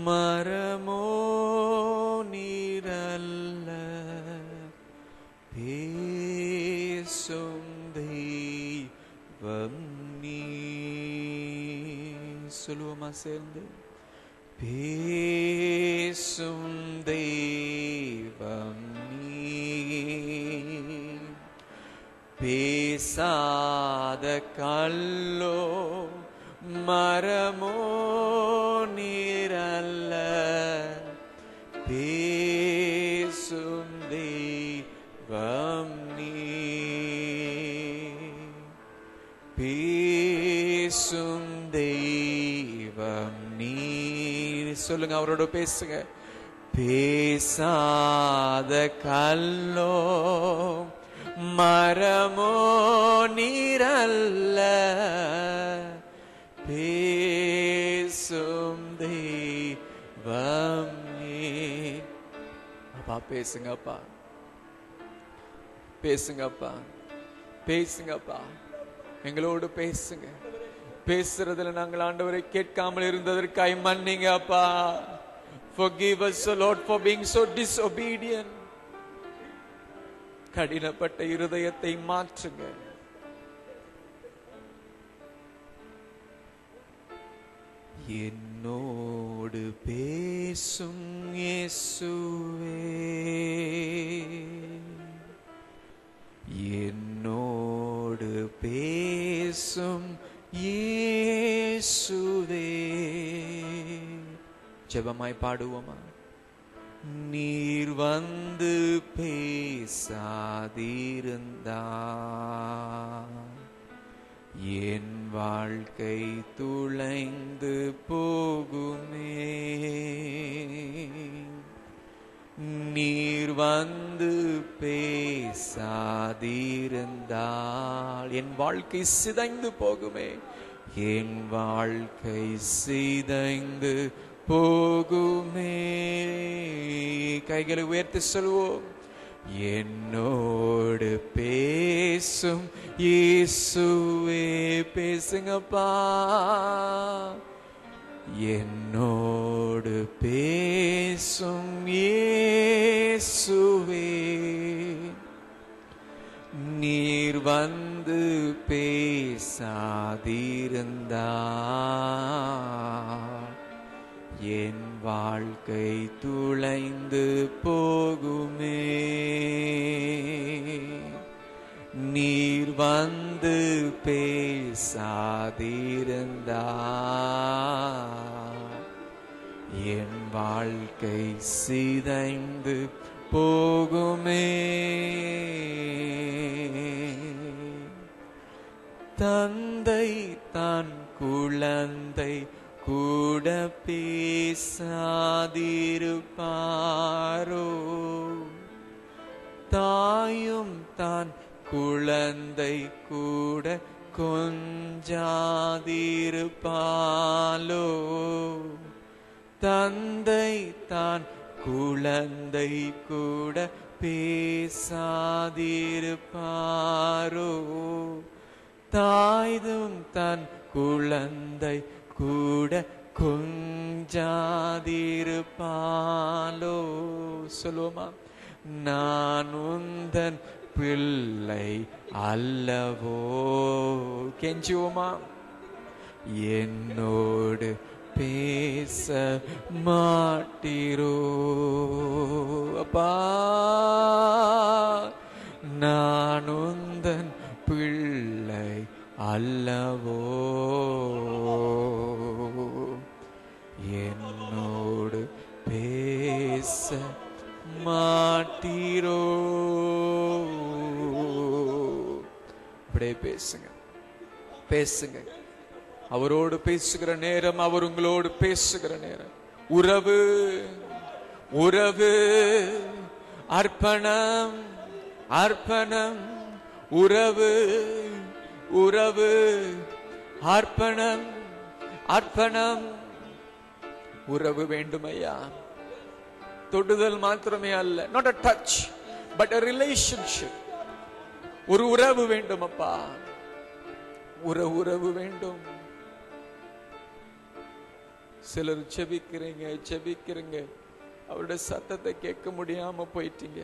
மரமோ நீரல்ல, பேசும் தெய்வம் நீர். சொல்லுவோமா சேர்ந்து? பேசும் தெய்வம் நீர், பேசாத கல்லோ மரமோ நீரல்ல, பேசும் தெய்வம் நீர், பேசும் தெய்வம் நீர். சொல்லுங்க, அவரோட பேசுங்க. பேசாத கல்லோ மரமோ நீரல்ல, பேசும் தெய்வம் நீர். அப்பா பேசுங்கப்பா, பேசுங்கப்பா, பேசுங்கப்பா, எங்களோடு பேசுங்க. பேசுறதுல நாங்கள் ஆண்டவரை கேட்காமல் இருந்ததற்காய் மன்னிங்க அப்பா. Forgive us, O Lord, for being so disobedient. கடினப்பட்ட இருதயத்தை மாற்றுங்க. என்னோடு பேசும் இயேசுவே, என்னோடு பேசும் இயேசுவே. ஜெபமாய் பாடுவோமா? நீர் வந்து பேசாதிருந்தால் என் வாழ்க்கை துளைந்து போகுமே. நீர் வந்து பேசாதிருந்தால் என் வாழ்க்கை சிதைந்து போகுமே. என் வாழ்க்கை சிதைந்து போகுமே. கைகளை உயர்த்தி சொல்வோம். என்னோடு பேசும் இயேசுவே பேசுங்கப்பா. என்னோடு பேசும் இயேசுவே நீர் வந்து பேசாதிருந்தால் என் வாழ்க்கை துளைந்து போகுமே. நீர் வந்து பேசாதிருந்தால் என் வாழ்க்கை சிதைந்து போகுமே. தந்தை தான் குழந்தை கூட பேசாதிருப்பாரோ? தாயும் தான் குழந்தை கூட கொஞ்சாதிருப்பாலோ? தந்தை தான் குழந்தை கூட பேசாதிருப்பாரோ? தாய்தும் தன் குழந்தை கூட கொஞ்சாதிருப்பாலோ? சொல்லுவோமா? நான் உந்தன் பிள்ளை அல்லவோ? கெஞ்சுவோமா? என்னோடு பேச மாட்டீரோ அப்பா? நான் உந்தன் பிள்ளை அல்லவோ? என்னோடு பேச மாட்டீரோ? அப்படியே பேசுங்க, பேசுங்க. அவரோடு பேசுகிற நேரம், அவர் உங்களோடு பேசுகிற நேரம். உறவு, உறவு, அர்ப்பணம், அர்ப்பணம், உறவு, உறவு, அர்ப்பணம், அர்ப்பணம். உறவு வேண்டும் ஐயா. தொடுதல் மாத்திரமே அல்ல, not a touch but a relationship. ஒரு உறவு வேண்டும் அப்பா, உறவு வேண்டும். சிலர் செபிக்கிறீங்க செபிக்கிறீங்க, அவருடைய சத்தத்தை கேட்க முடியாம போயிட்டீங்க.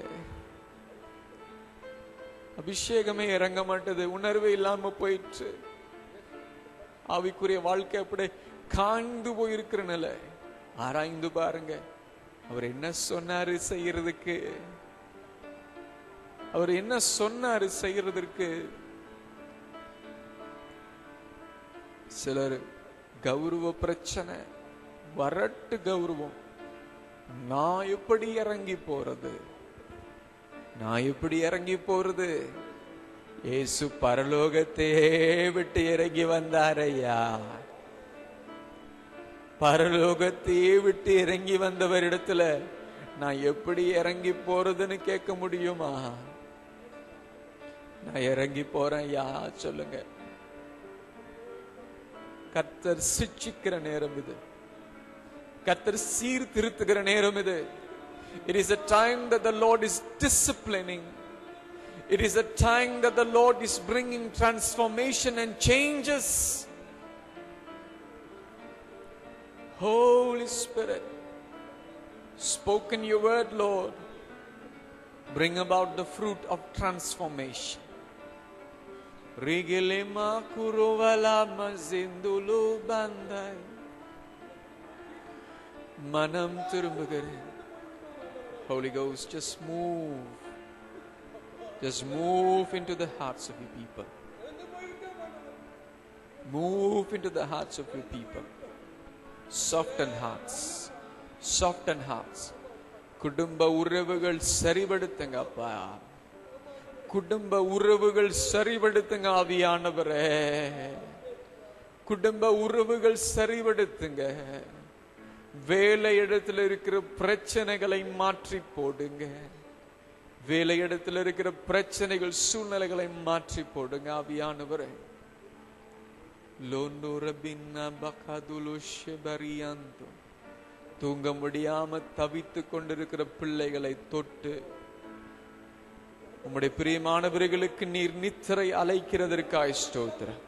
அபிஷேகமே இறங்க மாட்டது, உணர்வே இல்லாம போயிடுச்சு. ஆவிக்குரிய வாழ்க்கை அப்படியே காய்ந்து போயிருக்கிற நிலை. ஆராய்ந்து பாருங்க, அவர் என்ன சொன்னாரு செய்யறதுக்கு? அவர் என்ன சொன்னாரு செய்யறதற்கு? சிலர் கௌரவ பிரச்சனை, வரட்டு கௌரவம். நான் எப்படி இறங்கி போறது? நான் எப்படி இறங்கி போறது? இயேசு பரலோகத்தே விட்டு இறங்கி வந்தாரையா. பரலோகத்தையே விட்டு இறங்கி வந்தவரிடத்துல நான் எப்படி இறங்கி போறதுன்னு கேட்க முடியுமா? நான் இறங்கி போறேன் யா சொல்லுங்க. கர்த்தர் சிட்சிக்கிற நேரம் இது, கர்த்தர் சீர்திருத்துகிற நேரம் இது. It is a time that the Lord is disciplining. It is a time that the Lord is bringing transformation and changes. Holy Spirit, spoken your word, Lord, bring about the fruit of transformation. Rigilema kuruvala mazindulu bandai. Manam திரும்புகிறேன். Holy Ghost, just move. Just move into the hearts of your people. Move into the hearts of your people. Soften hearts. Soften hearts. குடும்ப உறவுகள் சரிபடுத்துங்க அப்பா. குடும்ப உறவுகள் சரிபடுத்துங்க ஆவியானவரே. குடும்ப உறவுகள் சரிபடுத்துங்க. வேலை இடத்துல இருக்கிற பிரச்சனைகளை மாற்றி போடுங்க. வேலை இடத்துல இருக்கிற பிரச்சனைகள் சூழ்நிலைகளை மாற்றி போடுங்க ஆவியானவரே. தூங்க முடியாம தவித்து கொண்டிருக்கிற பிள்ளைகளை தொட்டு உம்முடைய பிரியமானவர்களுக்கு நீர் நித்திரை அழைக்கிறதற்காய் ஸ்தோத்திரம்.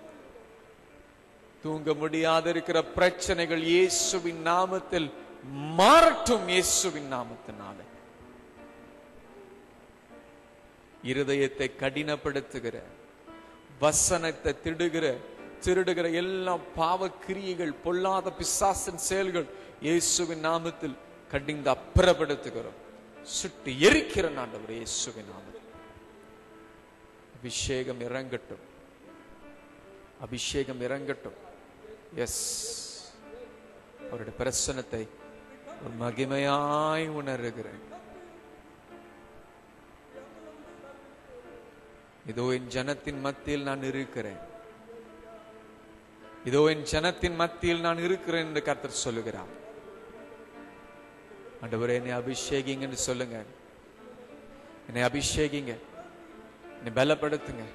தூங்க முடியாத இருக்கிற பிரச்சனைகள் இயேசுவின் நாமத்தில் மாறட்டும். இயேசுவின் நாமத்தினால இருதயத்தை கடினப்படுத்துகிற, வசனத்தை திருடுகிற எல்லா பாவ கிரியைகள், பொல்லாத பிசாசின் செயல்கள் இயேசுவின் நாமத்தில் கடிந்து அப்புறப்படுத்துகிறோம். சுட்டு எரிக்கிற ஆண்டவரே இயேசுவின் நாமத்தில் அபிஷேகம் இறங்கட்டும். அபிஷேகம் இறங்கட்டும். எஸ், அவருடைய பிரசன்னத்தை ஒரு மகிமையாய் உணர்கிறேன். இதோ என் ஜனத்தின் மத்தியில் நான் இருக்கிறேன். இதோ என் ஜனத்தின் மத்தியில் நான் இருக்கிறேன் என்று கர்த்தர் சொல்லுகிறார். ஆண்டவரே என்னை அபிஷேகிங்கன்னு சொல்லுங்க. என்னை அபிஷேகிங்க, என்னை பலப்படுத்துங்க,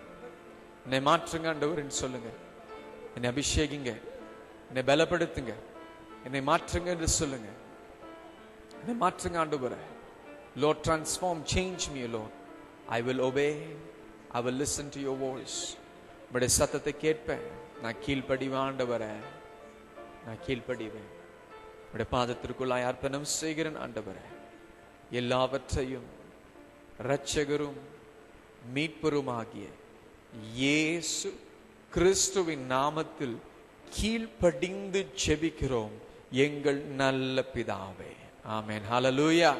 என்னை மாற்றுங்க ஆண்டவரேன்னு சொல்லுங்க. என்னை அபிஷேகிங்க, என்னை பலப்படுத்துங்க, என்னை மாற்றுங்க என்று சொல்லுங்க. என்னை மாற்றுங்க ஆண்டவரே. Lord, transform, change me, Lord. I will obey. I will listen to your voice. உம்முடைய சத்தத்தை கேட்பேன். நான் கீழ்ப்படிவேன் ஆண்டவரே, நான் கீழ்ப்படிவேன். உம்முடைய பாதத்திற்குள்ளாய் அர்ப்பணம் செய்கிறேன் ஆண்டவரே. எல்லாவற்றையும் இரட்சகரும் மீட்பருமாகிய இயேசு கிறிஸ்துவின் நாமத்தில் கீழ்ப்படிந்து ஜெபிக்கிறோம் எங்கள் நல்ல பிதாவே. ஆமென். ஹல்லேலூயா.